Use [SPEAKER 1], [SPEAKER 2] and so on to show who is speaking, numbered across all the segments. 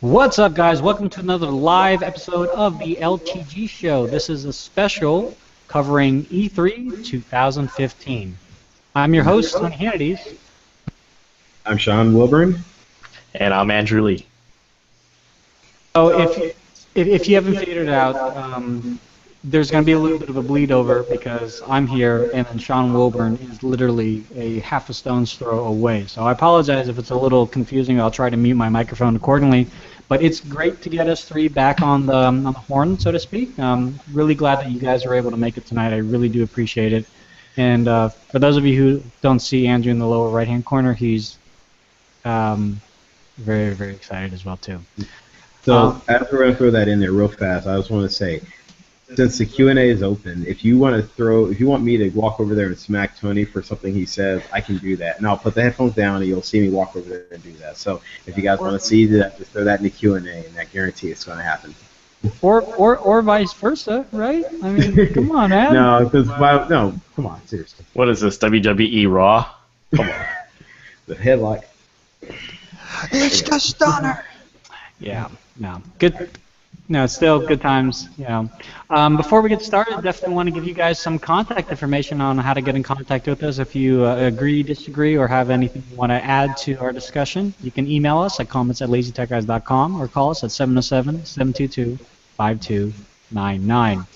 [SPEAKER 1] What's up, guys? Welcome to another live episode of the LTG show. This is a special covering E3 2015. I'm your host, Tony Hannity's.
[SPEAKER 2] I'm Sean Wilburn.
[SPEAKER 3] And I'm Andrew Lee.
[SPEAKER 1] So if you haven't figured it out, there's going to be a little bit of a bleed over because I'm here and then Sean Wilburn is literally a half a stone's throw away. So I apologize if it's a little confusing. I'll try to mute my microphone accordingly. But it's great to get us three back on the horn, so to speak. Really glad that you guys were able to make it tonight. I really do appreciate it. And for those of you who don't see Andrew in the lower right-hand corner, he's very, very excited as well, too.
[SPEAKER 2] So as we're going to throw that in there real fast, I just want to say, since the Q&A is open, if you want me to walk over there and smack Tony for something he says, I can do that. And I'll put the headphones down and you'll see me walk over there and do that. So if you guys want to see that, just throw that in the Q&A and I guarantee it's going to happen.
[SPEAKER 1] Or vice versa, right? I mean, come on, man.
[SPEAKER 2] No, come on, seriously.
[SPEAKER 3] What is this, WWE Raw? Come on.
[SPEAKER 2] The headlock.
[SPEAKER 1] It's the stunner. Yeah, no, good. No, it's still good times. Before we get started, definitely want to give you guys some contact information on how to get in contact with us. If you agree, disagree, or have anything you want to add to our discussion, you can email us at comments@lazytechguys.com or call us at 707-722-5299.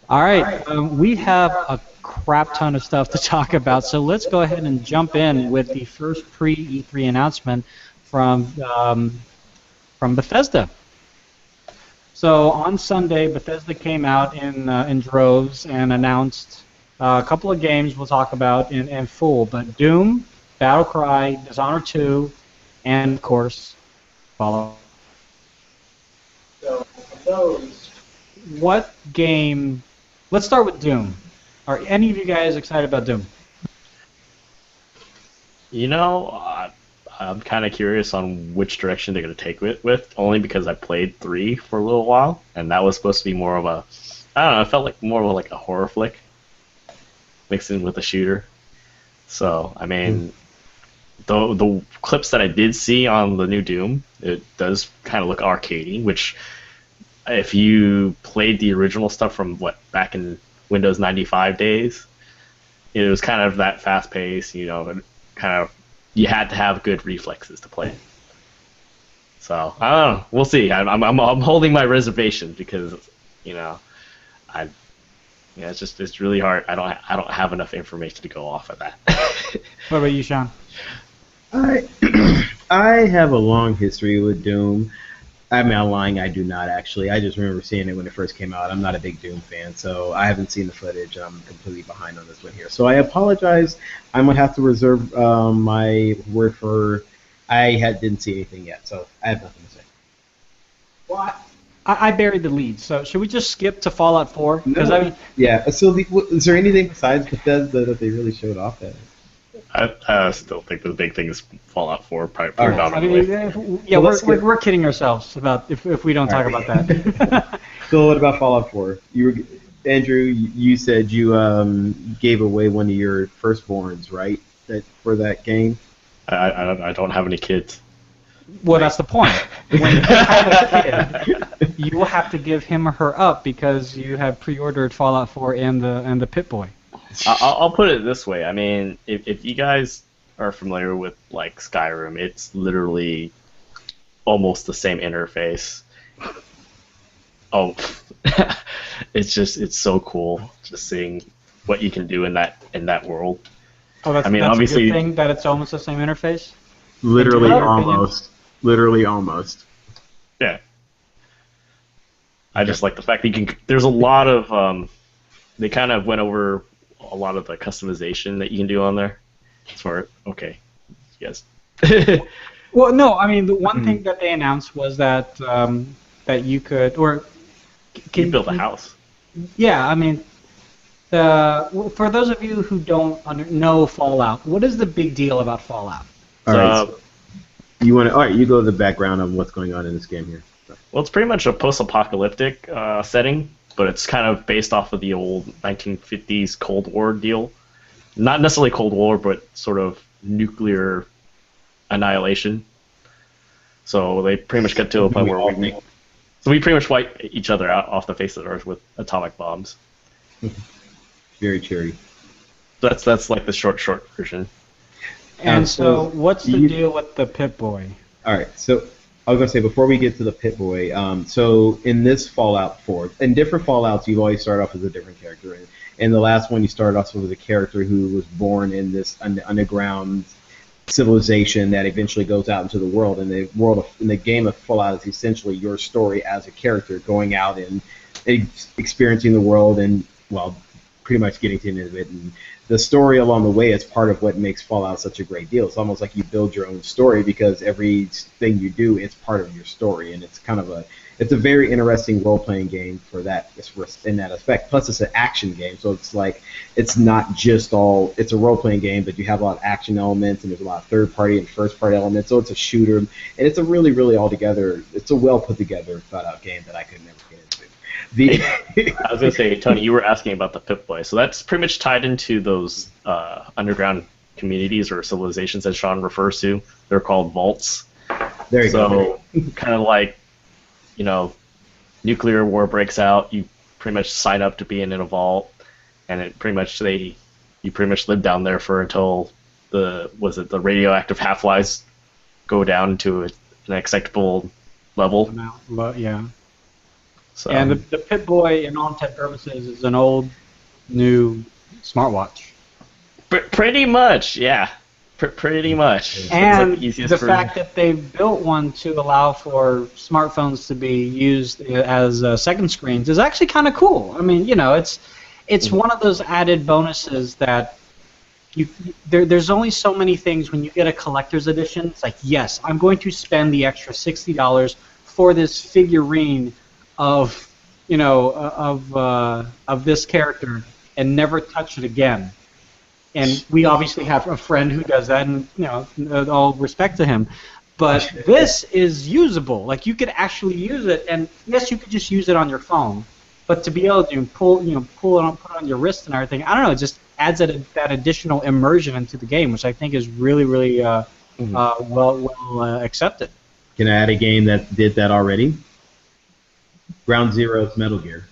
[SPEAKER 1] All right, we have a crap ton of stuff to talk about, so let's go ahead and jump in with the first pre-E3 announcement from Bethesda. So on Sunday, Bethesda came out in droves and announced a couple of games we'll talk about in full, but Doom, Battlecry, Dishonored 2, and of course, Fallout. So those, what game? Let's start with Doom. Are any of you guys excited about Doom?
[SPEAKER 3] You know, I'm kind of curious on which direction they're going to take it with, only because I played 3 for a little while, and that was supposed to be more of a, I don't know, it felt like more of like a horror flick mixed in with a shooter. So, I mean, the clips that I did see on the new Doom, it does kind of look arcadey, which if you played the original stuff from, back in Windows 95 days, it was kind of that fast-paced, kind of, you had to have good reflexes to play. So I don't know. We'll see. I'm holding my reservations because it's really hard. I don't have enough information to go off of that.
[SPEAKER 1] What about you, Sean?
[SPEAKER 2] I have a long history with Doom. I mean, I'm lying. I do not actually. I just remember seeing it when it first came out. I'm not a big Doom fan, so I haven't seen the footage. I'm completely behind on this one here. So I apologize. I'm going to have to reserve my word for didn't see anything yet, so I have nothing to say.
[SPEAKER 1] What? I buried the lead, so should we just skip to Fallout 4?
[SPEAKER 2] No. Yeah, so is there anything besides Bethesda that they really showed off that?
[SPEAKER 3] I still think the big thing is Fallout 4 predominantly.
[SPEAKER 1] We're kidding ourselves about if we don't talk about that.
[SPEAKER 2] So what about Fallout 4? Andrew, you said you gave away one of your firstborns, right? For that game.
[SPEAKER 3] I don't have any kids.
[SPEAKER 1] Well, that's the point. When you have a kid, you will have to give him or her up because you have pre-ordered Fallout 4 and the Pip-Boy.
[SPEAKER 3] I'll put it this way. I mean, if you guys are familiar with like Skyrim, it's literally almost the same interface. Oh, it's so cool just seeing what you can do in that world.
[SPEAKER 1] Oh, that's obviously a good thing that it's almost the same interface.
[SPEAKER 2] Literally almost. Literally almost.
[SPEAKER 3] Yeah. I just like the fact that you can. There's a lot of they kind of went over a lot of the customization that you can do on there. Okay, yes.
[SPEAKER 1] Well, no, I mean the one thing that they announced was that that you could
[SPEAKER 3] can build a house.
[SPEAKER 1] Yeah, I mean, for those of you who don't know Fallout, what is the big deal about Fallout?
[SPEAKER 2] All right. You go to the background of what's going on in this game here.
[SPEAKER 3] Well, it's pretty much a post-apocalyptic setting, but it's kind of based off of the old 1950s Cold War deal. Not necessarily Cold War, but sort of nuclear annihilation. So they pretty much get to a point where we pretty much wipe each other out off the face of the earth with atomic bombs.
[SPEAKER 2] Very cheery.
[SPEAKER 3] That's like the short version.
[SPEAKER 1] And so, what's the deal with the Pip-Boy?
[SPEAKER 2] All right, so I was gonna say before we get to the Pip-Boy, so in this Fallout 4, in different Fallouts, you always start off as a different character. And in the last one, you started off with a character who was born in this underground civilization that eventually goes out into the world. And the game of Fallout is essentially your story as a character going out and experiencing the world and pretty much getting to the end of it. And the story along the way is part of what makes Fallout such a great deal. It's almost like you build your own story because everything you do is part of your story, and it's kind of it's a very interesting role-playing game for that in that aspect. Plus, it's an action game, so it's like it's not just it's a role-playing game, but you have a lot of action elements, and there's a lot of third-party and first-party elements. So it's a shooter, and it's a really, really it's a well put together, thought-out game that I could never get into.
[SPEAKER 3] I was gonna say, Tony, you were asking about the Pip-Boy, so that's pretty much tied into those underground communities or civilizations that Sean refers to. They're called vaults.
[SPEAKER 2] There you
[SPEAKER 3] go. So kind of like, nuclear war breaks out, you pretty much sign up to be in a vault, and it pretty much you pretty much live down there for until the radioactive half-lives go down to an acceptable level.
[SPEAKER 1] Yeah.
[SPEAKER 3] So.
[SPEAKER 1] And the Pip-Boy, in all intents and purposes, is an old, new smartwatch.
[SPEAKER 3] Pretty much, yeah. Pretty much.
[SPEAKER 1] And the fact that they built one to allow for smartphones to be used as second screens is actually kind of cool. I mean, it's one of those added bonuses that there's only so many things when you get a collector's edition. It's like, yes, I'm going to spend the extra $60 for this figurine of this character and never touch it again. And we obviously have a friend who does that, and all respect to him. But this is usable. Like, you could actually use it, and yes, you could just use it on your phone. But to be able to pull it on, put it on your wrist and everything, I don't know, it just adds that additional immersion into the game, which I think is really, really well accepted.
[SPEAKER 2] Can I add a game that did that already? Ground Zero's Metal Gear.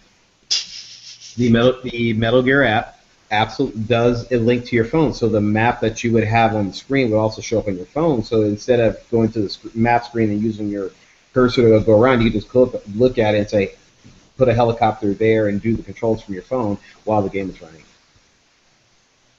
[SPEAKER 2] The Metal Gear app absolutely does a link to your phone, so the map that you would have on the screen would also show up on your phone. So instead of going to the map screen and using your cursor to go around, you just look at it and say, put a helicopter there and do the controls from your phone while the game is running.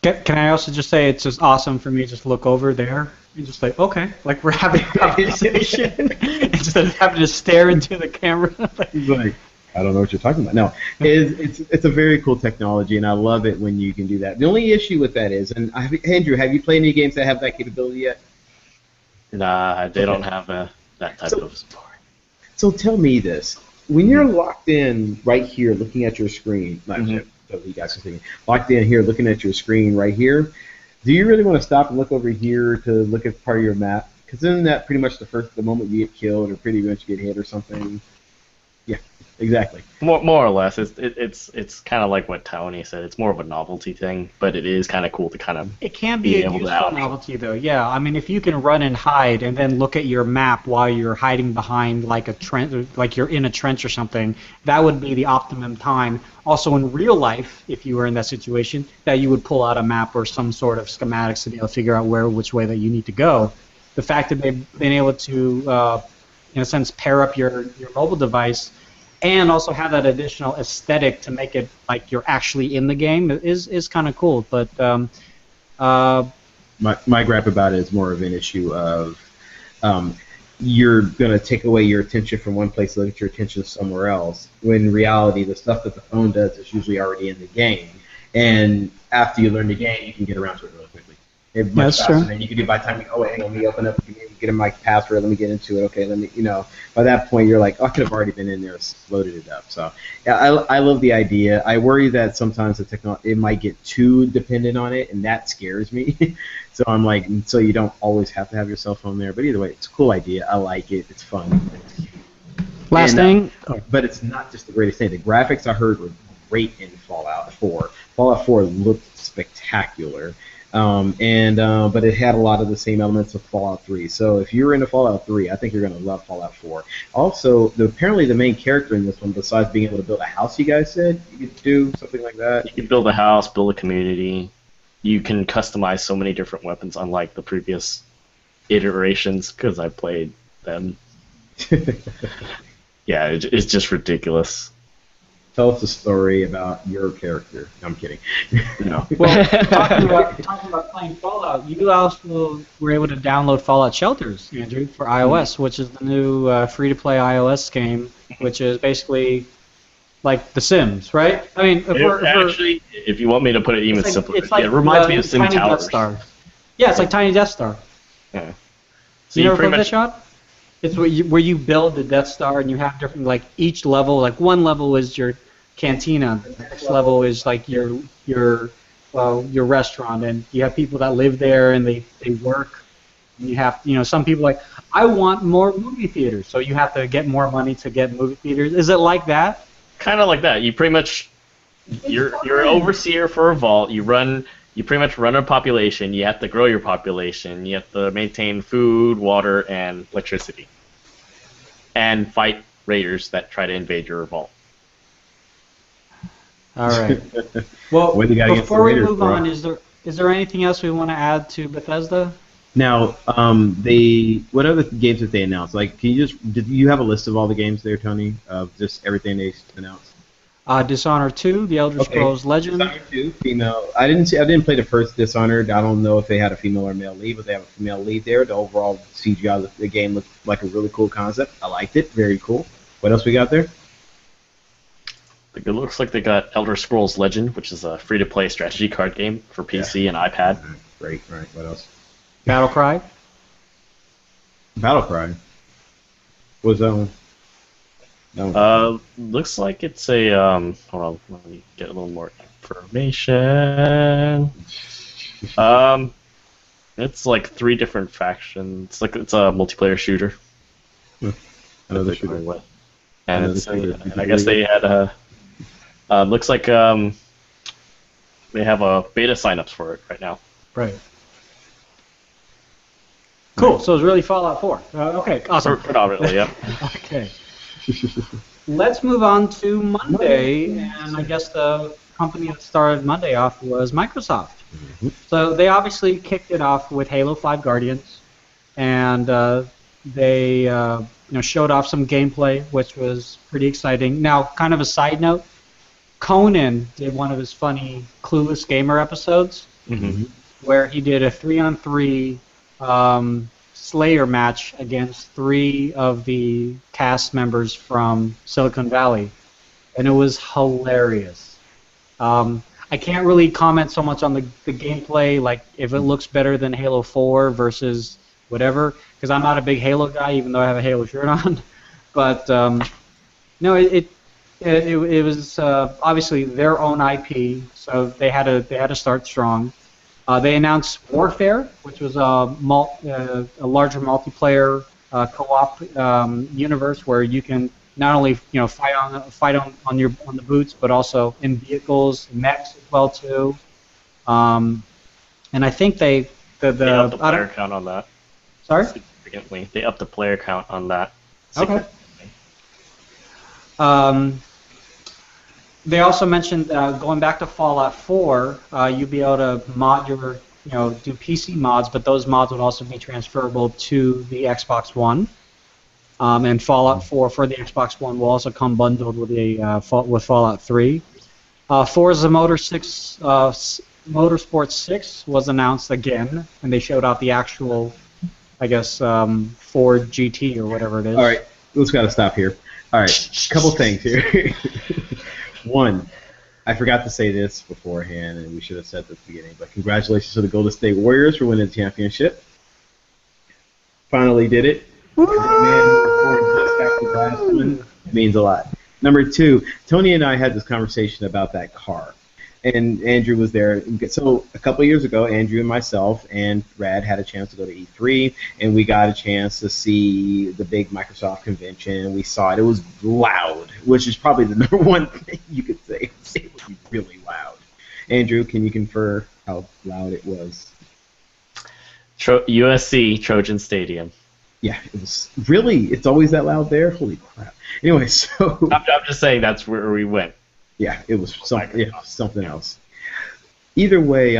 [SPEAKER 1] Can I also just say it's just awesome for me to just look over there and just like, okay, like we're having a conversation instead of having to stare into the camera.
[SPEAKER 2] He's like, I don't know what you're talking about. No, it's a very cool technology, and I love it when you can do that. The only issue with that is, and Andrew, have you played any games that have that capability yet?
[SPEAKER 3] Nah, they don't have that type of support.
[SPEAKER 2] So tell me this: when you're locked in right here, looking at your screen, so you guys can see me, locked in here, looking at your screen right here, do you really want to stop and look over here to look at part of your map? Because isn't that pretty much the moment you get killed or pretty much get hit or something? Yeah, exactly.
[SPEAKER 3] More or less, it's kind of like what Tony said. It's more of a novelty thing, but it is kind of cool to kind of.
[SPEAKER 1] It can be a useful novelty, though. Yeah, I mean, if you can run and hide and then look at your map while you're hiding behind like a trench, like you're in a trench or something, that would be the optimum time. Also, in real life, if you were in that situation, that you would pull out a map or some sort of schematics to be able to figure out which way that you need to go. The fact that they've been able to, in a sense, pair up your mobile device and also have that additional aesthetic to make it like you're actually in the game is kind of cool. But
[SPEAKER 2] my gripe about it is more of an issue of you're going to take away your attention from one place and let your attention somewhere else, when in reality the stuff that the phone does is usually already in the game, and after you learn the game you can get around to it really quickly. Much faster than you can do by the time let me open up, get in my password, let me get into it, okay, let me, by that point you're like, oh, I could have already been in there and loaded it up. So yeah, I love the idea. I worry that sometimes the technology, it might get too dependent on it, and that scares me. So I'm like, so you don't always have to have your cell phone there, but either way, it's a cool idea. I like it. It's fun. It's cute.
[SPEAKER 1] Last thing,
[SPEAKER 2] but it's not just the greatest thing. The graphics I heard were great in Fallout 4. Fallout 4 looked spectacular. But it had a lot of the same elements of Fallout 3. So if you're into Fallout 3, I think you're going to love Fallout 4. Also, apparently the main character in this one, besides being able to build a house, you guys said you could do something like that.
[SPEAKER 3] You can build a house, build a community. You can customize so many different weapons, unlike the previous iterations, because I played them. Yeah, it's just ridiculous.
[SPEAKER 2] Tell us a story about your character. No, I'm kidding.
[SPEAKER 3] No.
[SPEAKER 1] Well, talking about playing Fallout, you also were able to download Fallout Shelters, Andrew, for iOS, which is the new free-to-play iOS game, which is basically like The Sims, right? I mean,
[SPEAKER 3] Actually, if you want me to put it even simpler,
[SPEAKER 1] it's like
[SPEAKER 3] it reminds me of Sim
[SPEAKER 1] Tiny Death
[SPEAKER 3] Towers.
[SPEAKER 1] Star. Yeah, it's like Tiny Death Star.
[SPEAKER 3] Yeah. So
[SPEAKER 1] You never
[SPEAKER 3] pretty
[SPEAKER 1] played that
[SPEAKER 3] much
[SPEAKER 1] shot? It's where you build the Death Star and you have different, like each level, like one level is your cantina, the next level is like your restaurant, and you have people that live there and they work. And you have, some people like, I want more movie theaters, so you have to get more money to get movie theaters. Is it like that?
[SPEAKER 3] kind of like that. You pretty much you're an overseer for a vault. You pretty much run a population. You have to grow your population. You have to maintain food, water, and electricity, and fight raiders that try to invade your vault.
[SPEAKER 1] All right. Well,
[SPEAKER 2] What do you got against
[SPEAKER 1] before
[SPEAKER 2] the
[SPEAKER 1] we
[SPEAKER 2] Raiders,
[SPEAKER 1] move
[SPEAKER 2] bro?
[SPEAKER 1] on, is there anything else we want to add to Bethesda?
[SPEAKER 2] Now, what other games did they announce? Like, did you have a list of all the games there, Tony? Of just everything they announced?
[SPEAKER 1] Dishonored 2, The Elder Scrolls Legend.
[SPEAKER 2] Dishonored 2, female. I didn't play the first Dishonored. I don't know if they had a female or male lead, but they have a female lead there. The overall CGI of the game looked like a really cool concept. I liked it. Very cool. What else we got there?
[SPEAKER 3] It looks like they got Elder Scrolls Legend, which is a free-to-play strategy card game for PC and iPad.
[SPEAKER 2] Great. All right. What else?
[SPEAKER 1] Battlecry.
[SPEAKER 2] Battlecry. What was that one? That one.
[SPEAKER 3] Looks like it's a hold on, let me get a little more information. It's like 3 different factions. It's a multiplayer shooter.
[SPEAKER 2] Another shooter.
[SPEAKER 3] And
[SPEAKER 2] Another shooter.
[SPEAKER 3] and I guess they had a. Looks like they have a beta signups for it right now.
[SPEAKER 1] Right. Cool. So it's really Fallout 4. Okay. Awesome.
[SPEAKER 3] Predominantly, yeah.
[SPEAKER 1] Okay. Let's move on to Monday, and I guess the company that started Monday off was Microsoft.
[SPEAKER 2] Mm-hmm.
[SPEAKER 1] So they obviously kicked it off with Halo 5 Guardians, and they showed off some gameplay, which was pretty exciting. Now, kind of a side note, Conan did one of his funny Clueless Gamer episodes, where he did a 3-on-3 Slayer match against 3 of the cast members from Silicon Valley, and it was hilarious. I can't really comment so much on the gameplay, like if it looks better than Halo 4 versus whatever, because I'm not a big Halo guy, even though I have a Halo shirt on. But no, it was obviously their own IP, so they had to start strong. They announced Warfare, which was a larger multiplayer co-op universe where you can not only fight on the boots, but also in vehicles, mechs as well too. And I think they
[SPEAKER 3] upped the player count on that.
[SPEAKER 1] Sorry?
[SPEAKER 3] Significantly, they upped the player count on that.
[SPEAKER 1] Okay. They also mentioned going back to Fallout 4, you'd be able to mod your, do PC mods, but those mods would also be transferable to the Xbox One. And Fallout 4 for the Xbox One will also come bundled with with Fallout 3. Forza Motorsport 6 was announced again, and they showed off the actual, I guess, Ford GT or whatever it is.
[SPEAKER 2] All right, let's gotta stop here. All right, couple things here. One, I forgot to say this beforehand, and we should have said this at the beginning, but congratulations to the Golden State Warriors for winning the championship. Finally did it. Man, just after the last one, it means a lot. Number 2, Tony and I had this conversation about that car, and Andrew was there. So a couple of years ago, Andrew and myself and Brad had a chance to go to E3, and we got a chance to see the big Microsoft convention. We saw it. It was loud, which is probably the number one thing you could say. It was really loud. Andrew, can you confer how loud it was?
[SPEAKER 3] USC Trojan Stadium.
[SPEAKER 2] Yeah, it was really. It's always that loud there. Holy crap! Anyway, so
[SPEAKER 3] I'm just saying that's where we went.
[SPEAKER 2] yeah, it was something else. Either way,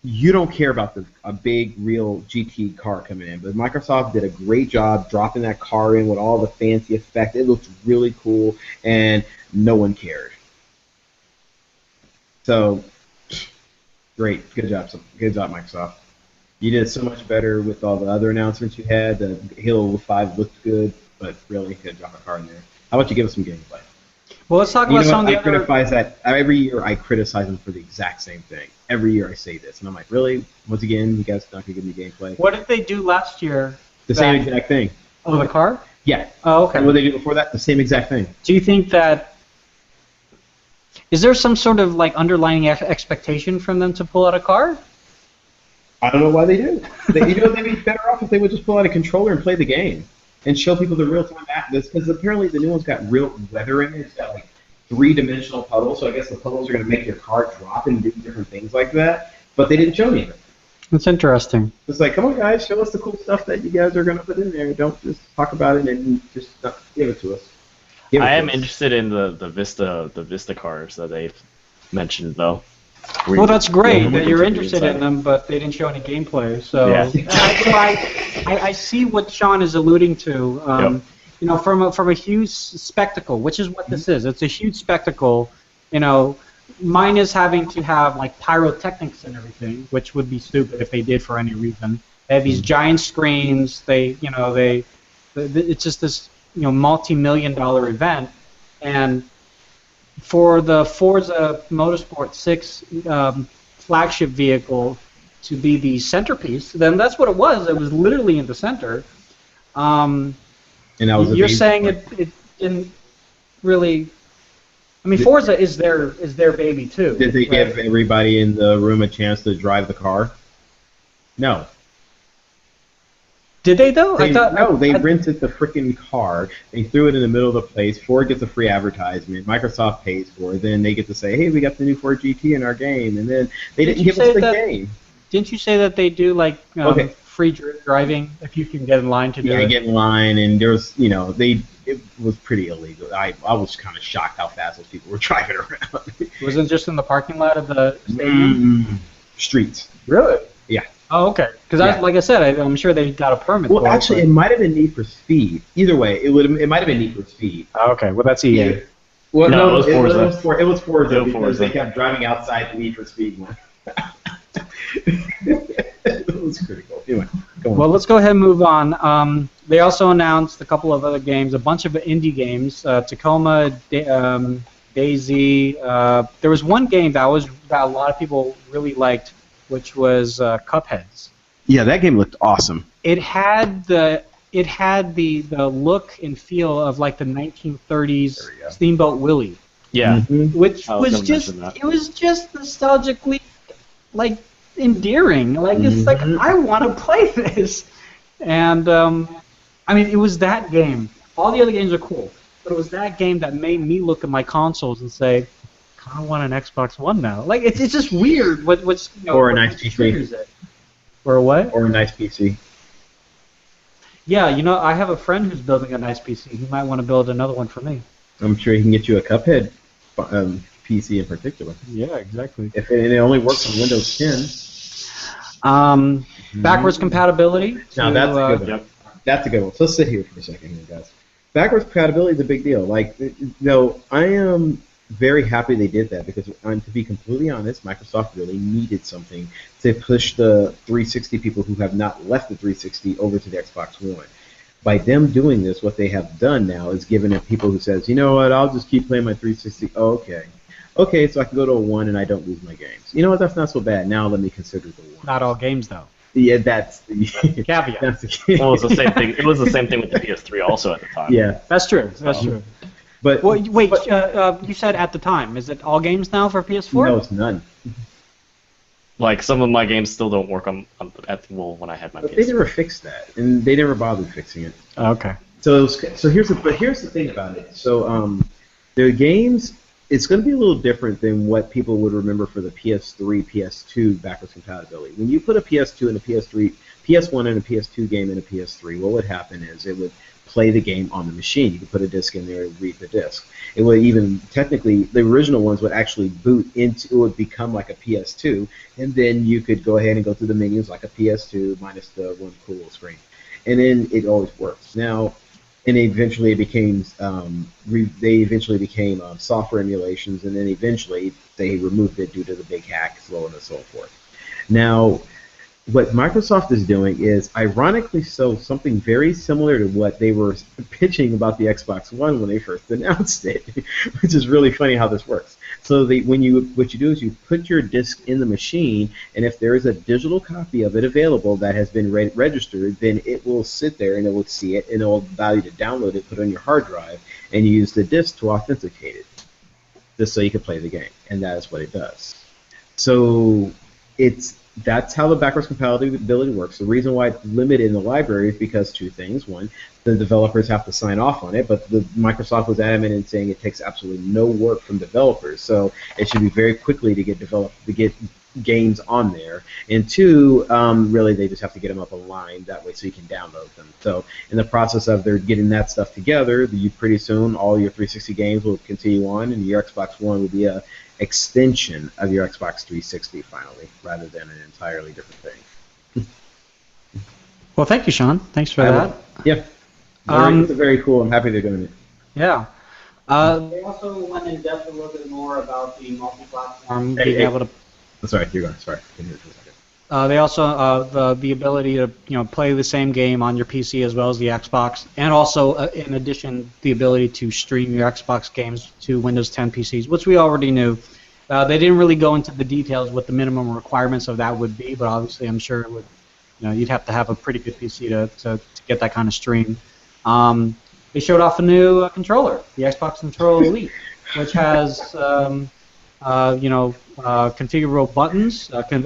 [SPEAKER 2] you don't care about a big real GT car coming in, but Microsoft did a great job dropping that car in with all the fancy effects. It looked really cool, and no one cared. So great, good job, Microsoft. You did so much better with all the other announcements you had. The Halo 5 looked good, but really, you could drop a car in there. How about you give us some gameplay?
[SPEAKER 1] Well, let's talk about some of the
[SPEAKER 2] I criticize that every year. I criticize them for the exact same thing. Every year I say this, and I'm like, really? Once again, you guys not gonna give me gameplay?
[SPEAKER 1] What did they do last year?
[SPEAKER 2] The same exact thing.
[SPEAKER 1] Oh, the car?
[SPEAKER 2] Yeah.
[SPEAKER 1] Oh, okay.
[SPEAKER 2] And what did they do before that? The same exact thing.
[SPEAKER 1] Do you think that is there some sort of like underlying expectation from them to pull out a car?
[SPEAKER 2] I don't know why they do. They'd be better off if they would just pull out a controller and play the game and show people the real-time this, because apparently the new one's got real weather in it. It's got like three-dimensional puddles, so I guess the puddles are going to make your car drop and do different things like that. But they didn't show me it.
[SPEAKER 1] That's interesting.
[SPEAKER 2] It's like, come on, guys, show us the cool stuff that you guys are going to put in there. Don't just talk about it and just give it to us.
[SPEAKER 3] I am interested in the Vista cars that they've mentioned, though.
[SPEAKER 1] Well, that's great that you're interested in them, but they didn't show any gameplay. So I see what Sean is alluding to. You know, from a huge spectacle, which is what this is. It's a huge spectacle. You know, minus having to have like pyrotechnics and everything, which would be stupid if they did for any reason. They have these giant screens. It's just this multi-million-dollar event, and for the Forza Motorsport 6 flagship vehicle to be the centerpiece, then that's what it was. It was literally in the center. And you're saying it didn't really. I mean, Forza is their baby too.
[SPEAKER 2] Did they give everybody in the room a chance to drive the car? No.
[SPEAKER 1] Did they though?
[SPEAKER 2] They rented the freaking car. They threw it in the middle of the place. Ford gets a free advertisement. Microsoft pays for it. Then they get to say, "Hey, we got the new Ford GT in our game." And then they didn't give us the game.
[SPEAKER 1] Didn't you say that they do like free driving if you can get in line to do it?
[SPEAKER 2] Yeah, get in line, and there's it was pretty illegal. I was kind of shocked how fast those people were driving around.
[SPEAKER 1] Was it just in the parking lot of the stadium?
[SPEAKER 2] Streets.
[SPEAKER 1] Really?
[SPEAKER 2] Yeah.
[SPEAKER 1] Oh, okay. Because like I said, I'm sure they got a permit.
[SPEAKER 2] Well, actually, it might have been Need for Speed. Either way, it might have been Need for Speed.
[SPEAKER 1] Oh, okay. Well, that's EA.
[SPEAKER 2] Well,
[SPEAKER 3] no, it was Forza.
[SPEAKER 2] It was Forza because they kept driving outside the Need for Speed one. It was critical. Anyway, go on.
[SPEAKER 1] Well, let's go ahead and move on. They also announced a couple of other games, a bunch of indie games, Tacoma, DayZ. There was one game that a lot of people really liked, which was Cupheads.
[SPEAKER 2] Yeah, that game looked awesome.
[SPEAKER 1] It had the look and feel of like the 1930s Steamboat Willie.
[SPEAKER 3] Yeah.
[SPEAKER 1] Which was just nostalgically like endearing. Like it's like I want to play this. And I mean, it was that game. All the other games are cool, but it was that game that made me look at my consoles and say, I want an Xbox One now. Like it's just weird.
[SPEAKER 2] Or a nice PC.
[SPEAKER 1] Or a what?
[SPEAKER 2] Or a nice PC.
[SPEAKER 1] Yeah, I have a friend who's building a nice PC. He might want to build another one for me.
[SPEAKER 2] I'm sure he can get you a Cuphead PC in particular.
[SPEAKER 1] Yeah, exactly.
[SPEAKER 2] If it only works on Windows 10.
[SPEAKER 1] Backwards compatibility.
[SPEAKER 2] Now that's a good one. That's a good one. So let's sit here for a second here, guys. Backwards compatibility is a big deal. Like, I am very happy they did that because, to be completely honest, Microsoft really needed something to push the 360 people who have not left the 360 over to the Xbox One. By them doing this, what they have done now is given it people who says, you know what, I'll just keep playing my 360. Oh, okay, so I can go to a 1 and I don't lose my games. You know what, that's not so bad. Now let me consider the 1.
[SPEAKER 1] Not all games, though.
[SPEAKER 2] Yeah, that's the
[SPEAKER 1] caveat.
[SPEAKER 2] That's the
[SPEAKER 3] Well, it was the same thing. It was the same thing with the PS3 also at the time.
[SPEAKER 2] Yeah,
[SPEAKER 1] that's true. That's true.
[SPEAKER 2] But
[SPEAKER 1] wait, you said at the time. Is it all games now for PS4?
[SPEAKER 2] No, it's none.
[SPEAKER 3] Like some of my games still don't work when I had my PS3.
[SPEAKER 2] They never fixed that, and they never bothered fixing it.
[SPEAKER 1] Okay.
[SPEAKER 2] So here's the thing about it. So the games it's going to be a little different than what people would remember for the PS3, PS2 backwards compatibility. When you put a PS2 and a PS3, PS1 and a PS2 game in a PS3, what would happen is it would play the game on the machine. You could put a disc in there and read the disc. It would even, technically, the original ones would actually boot into, it would become like a PS2, and then you could go ahead and go through the menus like a PS2 minus the one cool little screen. And then it always works. Now, and eventually it became software emulations, and then eventually they removed it due to the big hack, so on and so forth. Now, what Microsoft is doing is, ironically so, something very similar to what they were pitching about the Xbox One when they first announced it, which is really funny how this works. So what you do is you put your disc in the machine, and if there is a digital copy of it available that has been registered, then it will sit there and it will see it, and it will allow you to download it, put it on your hard drive, and use the disc to authenticate it, just so you can play the game, and that is what it does. So that's how the backwards compatibility works. The reason why it's limited in the library is because two things. One, the developers have to sign off on it, but Microsoft was adamant in saying it takes absolutely no work from developers, so it should be very quickly to get games on there. And two, really they just have to get them up online that way so you can download them. So in the process of they're getting that stuff together, pretty soon all your 360 games will continue on, and your Xbox One will be a extension of your Xbox 360 finally, rather than an entirely different thing.
[SPEAKER 1] Well, thank you, Sean. Thanks for that.
[SPEAKER 2] Yeah. It's very cool. I'm happy they're doing it.
[SPEAKER 1] Yeah. They also went in depth a little bit more about the multi-platform, being able to.
[SPEAKER 2] Sorry, you're going. Sorry. Can you hear for a second?
[SPEAKER 1] They also the ability to play the same game on your PC as well as the Xbox, and also in addition the ability to stream your Xbox games to Windows 10 PCs, which we already knew. They didn't really go into the details what the minimum requirements of that would be, but obviously I'm sure it would, you'd have to have a pretty good PC to get that kind of stream. They showed off a new controller, the Xbox Controller Elite, which has configurable buttons, an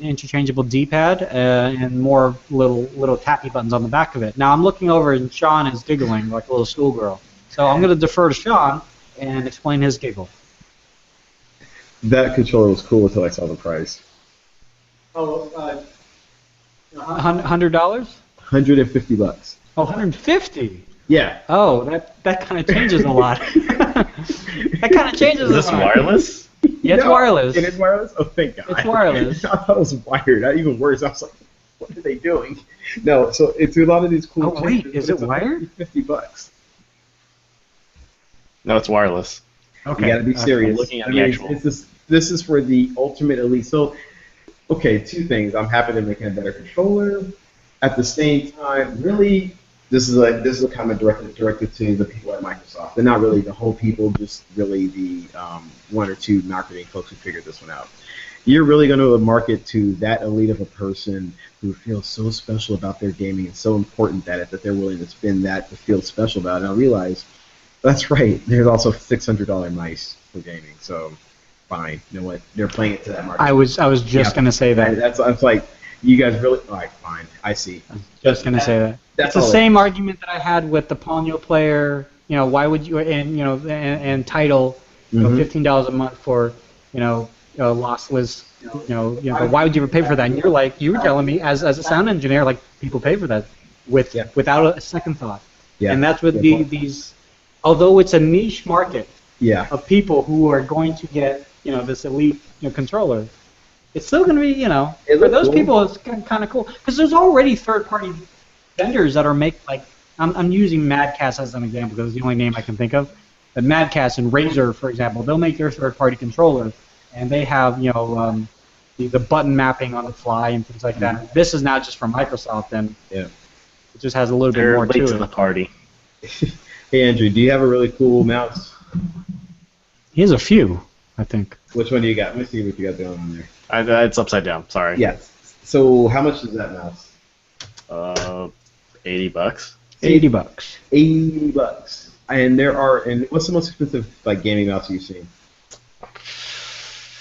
[SPEAKER 1] interchangeable D-pad, and more little tappy buttons on the back of it. Now I'm looking over and Sean is giggling like a little schoolgirl. So I'm going to defer to Sean and explain his giggle.
[SPEAKER 2] That controller was cool until I saw the price.
[SPEAKER 1] Oh, $100?
[SPEAKER 2] $150.
[SPEAKER 1] Oh, $150.
[SPEAKER 2] Yeah.
[SPEAKER 1] Oh, that kind of changes a lot. That kind of changes a lot.
[SPEAKER 3] Is this wireless?
[SPEAKER 1] Yeah, it's wireless.
[SPEAKER 2] It is wireless? Oh, thank God.
[SPEAKER 1] It's wireless.
[SPEAKER 2] I thought it was wired. Even worse. I was like, what are they doing? No, so it's a lot of these cool.
[SPEAKER 1] Oh wait, is it wired?
[SPEAKER 2] $50.
[SPEAKER 3] No, it's wireless.
[SPEAKER 2] Okay. You gotta be serious.
[SPEAKER 3] I'm looking at the actual.
[SPEAKER 2] This is for the ultimate elite. So, okay, two things. I'm happy they're making a better controller. At the same time, really, this is a comment directed to the people at Microsoft. They're not really the whole people, just really the one or two marketing folks who figured this one out. You're really going to market to that elite of a person who feels so special about their gaming and so important at it that they're willing to spend that to feel special about it. And I realize that's right. There's also $600 mice for gaming, so fine. You know what? They're playing it to that market.
[SPEAKER 1] I was just going to say that.
[SPEAKER 2] That's like, you guys really. All right, fine. I see.
[SPEAKER 1] Just going to say that. It's the same argument that I had with the Ponyo player. Why would you and Tidal, $15 a month for lossless. But why would you ever pay for that? And you were telling me as a sound engineer, like people pay for that without a second thought. Yeah. And that's what these. Although it's a niche market of people who are going to get this elite controller, it's still going to be for those people it's kind of cool because there's already third-party vendors that are I'm using Madcast as an example because it's the only name I can think of. But Madcast and Razer, for example, they'll make their third-party controller, and they have the button mapping on the fly and things like that. This is now just from Microsoft, and it just has a little bit more to it.
[SPEAKER 3] Late to the party.
[SPEAKER 2] Hey Andrew, do you have a really cool mouse?
[SPEAKER 1] He has a few, I think.
[SPEAKER 2] Which one do you got? Let me see what you got going on there.
[SPEAKER 3] It's upside down. Sorry.
[SPEAKER 2] Yes. So how much is that mouse?
[SPEAKER 3] $80.
[SPEAKER 1] $80.
[SPEAKER 2] $80. And what's the most expensive gaming mouse you've seen?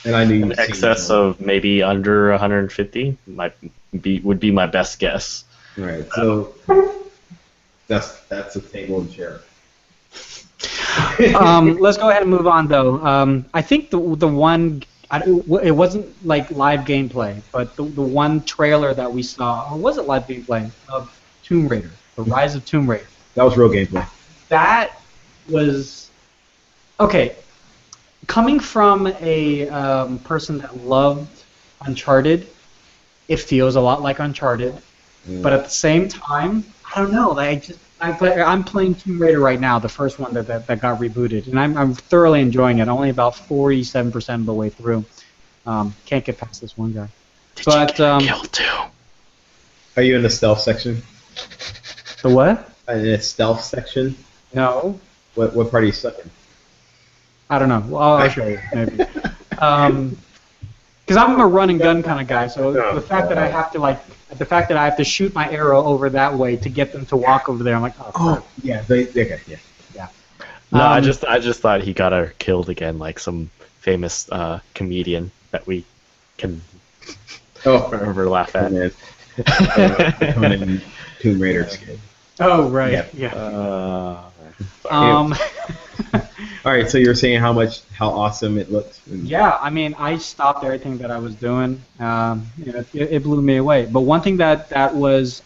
[SPEAKER 2] And I knew
[SPEAKER 3] in excess of maybe under 150 would be my best guess.
[SPEAKER 2] Right. So that's a table and chair.
[SPEAKER 1] Let's go ahead and move on, though. I think the one, it wasn't like live gameplay, but the one trailer that we saw, or was it live gameplay, of Tomb Raider, The Rise of Tomb Raider.
[SPEAKER 2] That was real gameplay.
[SPEAKER 1] That was, okay, coming from a person that loved Uncharted, it feels a lot like Uncharted, but at the same time, I don't know, I'm playing Tomb Raider right now, the first one that got rebooted, and I'm thoroughly enjoying it. Only about 47% of the way through. Can't get past this one guy.
[SPEAKER 3] Did
[SPEAKER 1] But
[SPEAKER 3] you get killed too?
[SPEAKER 2] Are you in the stealth section?
[SPEAKER 1] the what?
[SPEAKER 2] In the stealth section?
[SPEAKER 1] No,
[SPEAKER 2] What part are you stuck in?
[SPEAKER 1] I don't know. Well, I'll show you maybe. Because I'm a run and gun kind of guy, so the fact that I have to shoot my arrow over that way to get them to walk over there, I'm like,
[SPEAKER 2] Oh, yeah. Okay, yeah.
[SPEAKER 1] yeah.
[SPEAKER 3] No, I just thought he got her killed again, like some famous comedian that we can remember laugh at.
[SPEAKER 2] Conan Tomb Raider skit.
[SPEAKER 1] Oh right, yeah.
[SPEAKER 2] All right, so you're saying how awesome it looks.
[SPEAKER 1] Yeah, I mean, I stopped everything that I was doing. It blew me away. But one thing that was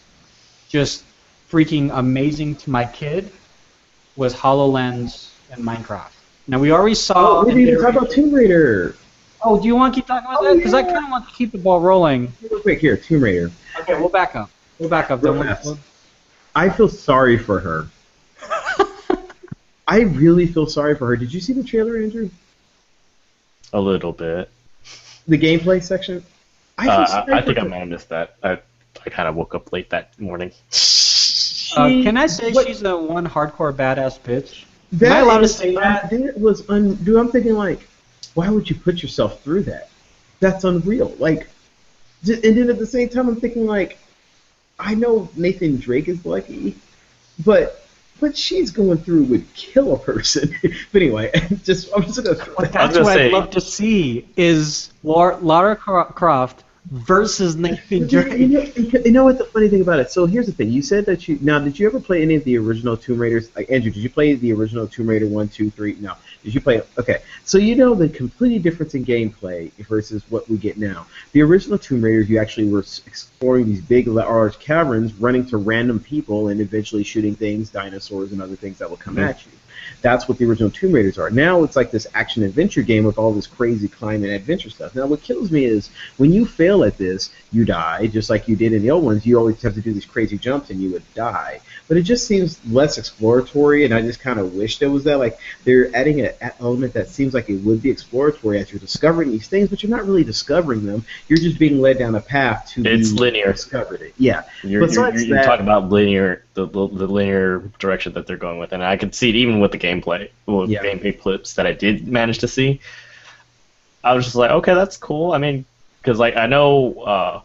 [SPEAKER 1] just freaking amazing to my kid was HoloLens and Minecraft. Now, we already saw...
[SPEAKER 2] Oh, we didn't even talk about Tomb Raider.
[SPEAKER 1] Oh, do you want to keep talking about that? Because I kind of want to keep the ball rolling.
[SPEAKER 2] Real quick, here, Tomb Raider.
[SPEAKER 1] Okay, we'll back up.
[SPEAKER 2] I feel sorry for her. I really feel sorry for her. Did you see the trailer, Andrew?
[SPEAKER 3] A little bit.
[SPEAKER 2] The gameplay section?
[SPEAKER 3] I think I might have missed that. I kind of woke up late that morning.
[SPEAKER 1] Can I say she's a one hardcore badass bitch?
[SPEAKER 2] Am I
[SPEAKER 1] allowed to say that?
[SPEAKER 2] Dude, I'm thinking, like, why would you put yourself through that? That's unreal. Like, and then at the same time, I'm thinking, like, I know Nathan Drake is lucky, but she's going through would kill a person. But anyway, I'm just gonna.
[SPEAKER 1] That's what I'd love to see is Lara Croft versus Nathan Drake.
[SPEAKER 2] You know what the funny thing about it? So here's the thing. You said that did you ever play any of the original Tomb Raiders? Like Andrew, did you play the original Tomb Raider 1, 2, 3? No. Did you play? Okay. So you know the completely difference in gameplay versus what we get now. The original Tomb Raiders, you actually were exploring these big, large caverns, running to random people, and eventually shooting things, dinosaurs, and other things that will come at you. That's what the original Tomb Raiders are. Now it's like this action-adventure game with all this crazy climb and adventure stuff. Now what kills me is when you fail at this, you die, just like you did in the old ones. You always have to do these crazy jumps and you would die. But it just seems less exploratory, and I just kind of wish there was that. Like, they're adding an element that seems like it would be exploratory as you're discovering these things, but you're not really discovering them. You're just being led down a path to
[SPEAKER 3] linear.
[SPEAKER 2] Discovered it. Yeah.
[SPEAKER 3] You're talking about linear, the linear direction that they're going with, and I could see it even with the gameplay, gameplay clips that I did manage to see. I was just like, okay, that's cool. I mean, because like I know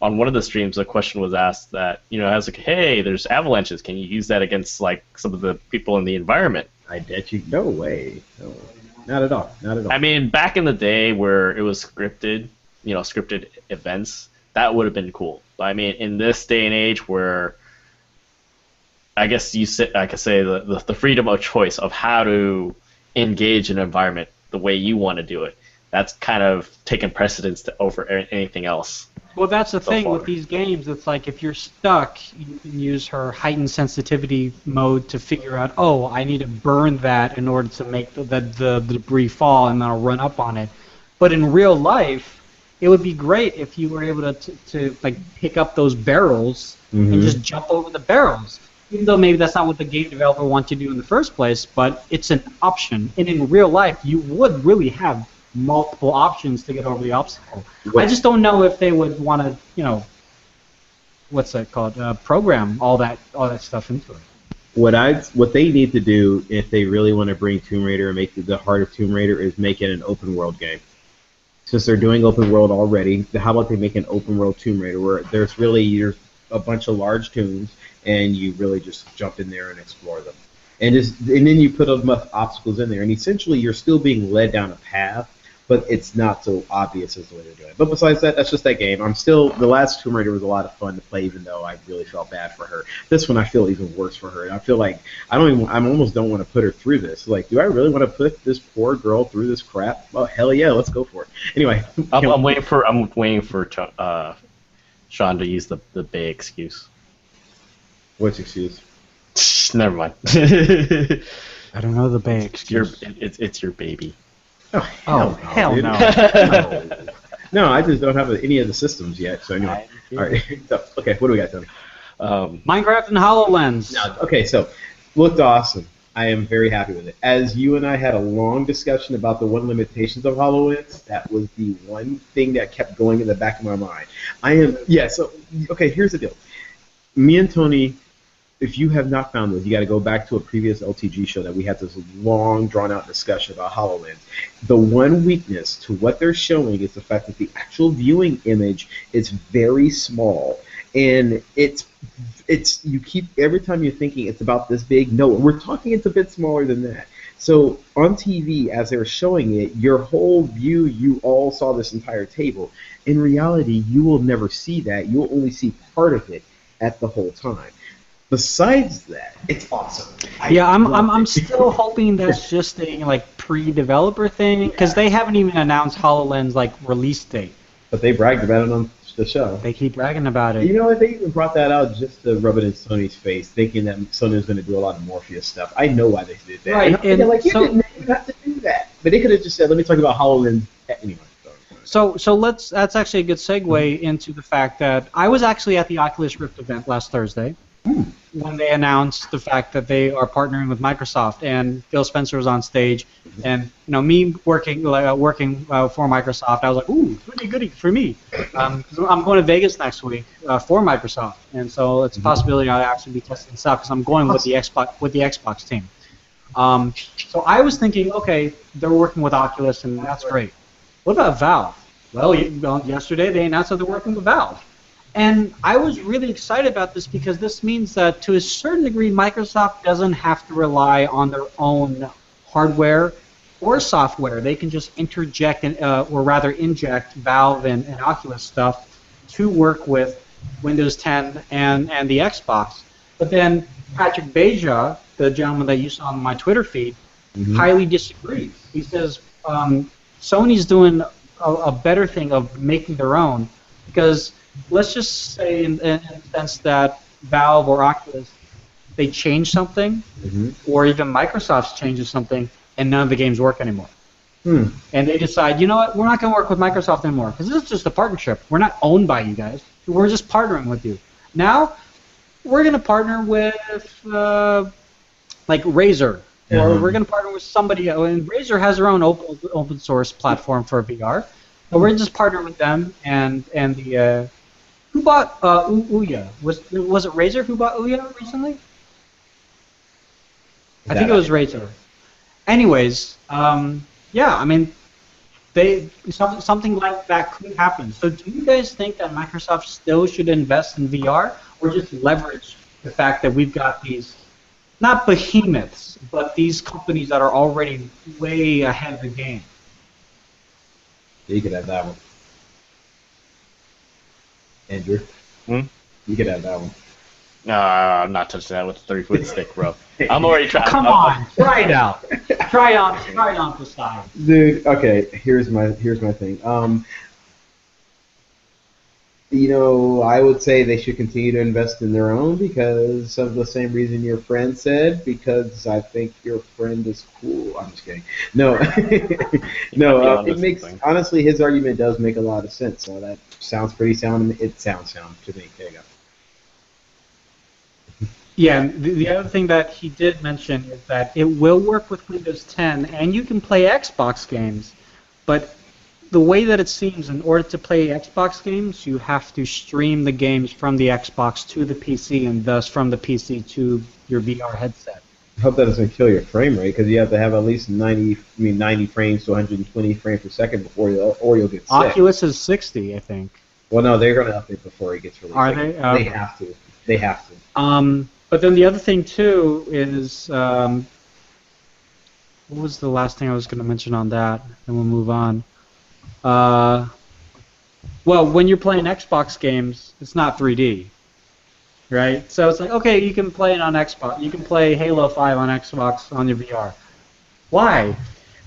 [SPEAKER 3] on one of the streams a question was asked that I was like, hey, there's avalanches. Can you use that against like some of the people in the environment?
[SPEAKER 2] I bet you. No way. No, not at all. Not at all.
[SPEAKER 3] I mean, back in the day where it was scripted, scripted events, that would have been cool. But I mean, in this day and age where I guess I could say the freedom of choice of how to engage an environment the way you want to do it, that's kind of taken precedence over anything else.
[SPEAKER 1] Well, that's the thing with these games. It's like if you're stuck, you can use her heightened sensitivity mode to figure out, oh, I need to burn that in order to make the debris fall, and then I'll run up on it. But in real life, it would be great if you were able to like pick up those barrels and just jump over the barrels. Even though maybe that's not what the game developer wants you to do in the first place, but it's an option. And in real life, you would really have multiple options to get over the obstacle. I just don't know if they would want to, what's that called? Program all that stuff into it.
[SPEAKER 2] What they need to do if they really want to bring Tomb Raider and make the heart of Tomb Raider is make it an open world game. Since they're doing open world already, how about they make an open world Tomb Raider where there's a bunch of large tombs and you really just jump in there and explore them. And then you put enough obstacles in there, and essentially you're still being led down a path but it's not so obvious as the way they're doing it. But besides that, that's just that game. I'm still the last Tomb Raider was a lot of fun to play, even though I really felt bad for her. This one I feel even worse for her, and I feel like I almost don't want to put her through this. Like, do I really want to put this poor girl through this crap? Oh hell yeah, let's go for it. Anyway,
[SPEAKER 3] I'm waiting for Sean to use the Bay excuse.
[SPEAKER 2] what's excuse?
[SPEAKER 3] Never mind.
[SPEAKER 1] I don't know the Bay excuse.
[SPEAKER 3] It's your baby.
[SPEAKER 2] Oh
[SPEAKER 1] hell
[SPEAKER 2] dude.
[SPEAKER 1] no.
[SPEAKER 2] No. No, I just don't have any of the systems yet. So anyway, all right. So, okay, what do we got, Tony?
[SPEAKER 1] Minecraft and HoloLens.
[SPEAKER 2] No, okay, so looked awesome. I am very happy with it. As you and I had a long discussion about the one limitations of HoloLens, that was the one thing that kept going in the back of my mind. So okay, here's the deal. Me and Tony, if you have not found this, you got to go back to a previous LTG show that we had this long, drawn-out discussion about HoloLens. The one weakness to what they're showing is the fact that the actual viewing image is very small, and it's you keep every time you're thinking it's about this big. No, we're talking it's a bit smaller than that. So on TV, as they were showing it, your whole view, you all saw this entire table. In reality, you will never see that. You'll only see part of it at the whole time. Besides that, it's awesome.
[SPEAKER 1] I'm still hoping that's just a pre-developer thing, because they haven't even announced HoloLens release date.
[SPEAKER 2] But they bragged about it on the show.
[SPEAKER 1] They keep bragging about it.
[SPEAKER 2] You know what? They even brought that out just to rub it in Sony's face, thinking that Sony was going to do a lot of Morpheus stuff. I know why they did that.
[SPEAKER 1] Right,
[SPEAKER 2] and like, you didn't have to do that. But they could have just said, "Let me talk about HoloLens." Anyway.
[SPEAKER 1] So that's actually a good segue into the fact that I was actually at the Oculus Rift event last Thursday. When they announced the fact that they are partnering with Microsoft, and Phil Spencer was on stage, and me working for Microsoft, I was like, ooh, goody for me. 'Cause I'm going to Vegas next week for Microsoft, and so it's a possibility I'll actually be testing this out because I'm going with the Xbox team. So I was thinking, okay, they're working with Oculus, and that's great. What about Valve? Well, yesterday they announced that they're working with Valve. And I was really excited about this because this means that to a certain degree Microsoft doesn't have to rely on their own hardware or software. They can just inject Valve and Oculus stuff to work with Windows 10 and the Xbox. But then Patrick Beja, the gentleman that you saw on my Twitter feed, highly disagrees. He says Sony's doing a better thing of making their own, because let's just say in the sense that Valve or Oculus, they change something, or even Microsoft changes something, and none of the games work anymore. And they decide, you know what, we're not going to work with Microsoft anymore, because this is just a partnership. We're not owned by you guys. We're just partnering with you. Now, we're going to partner with, Razer, or we're going to partner with somebody else. And Razer has their own open source platform for VR. So we're just partnering with them, and the who bought Ouya? Was it Razer who bought Ouya recently? I think it was Razer. Anyways, something like that could happen. So do you guys think that Microsoft still should invest in VR, or just leverage the fact that we've got these, not behemoths, but these companies that are already way ahead of the game?
[SPEAKER 2] You could have that one. Andrew? You could have that one.
[SPEAKER 3] No, I'm not touching that with a 30-foot stick, bro. I'm already trying.
[SPEAKER 1] Come on, try it out. Try it on for size.
[SPEAKER 2] Dude, okay, here's my thing. I would say they should continue to invest in their own because of the same reason your friend said, because I think your friend is cool. I'm just kidding. No, no, it makes, honestly, his argument does make a lot of sense. So that sounds pretty sound. It sounds sound to me. There you go.
[SPEAKER 1] Yeah, and the other thing that he did mention is that it will work with Windows 10, and you can play Xbox games, but the way that it seems, in order to play Xbox games, you have to stream the games from the Xbox to the PC, and thus from the PC to your VR headset.
[SPEAKER 2] I hope that doesn't kill your frame rate, because you have to have at least 90 frames to 120 frames per second before you'll get sick.
[SPEAKER 1] Oculus is 60, I think.
[SPEAKER 2] Well, no, they're going to update before it gets released.
[SPEAKER 1] Are they?
[SPEAKER 2] They have to. They have to.
[SPEAKER 1] But then the other thing too is, what was the last thing I was going to mention on that? And we'll move on. Uh, well, when you're playing Xbox games, it's not 3D, right? So it's like, okay, you can play it on Xbox. You can play Halo 5 on Xbox on your VR. Why?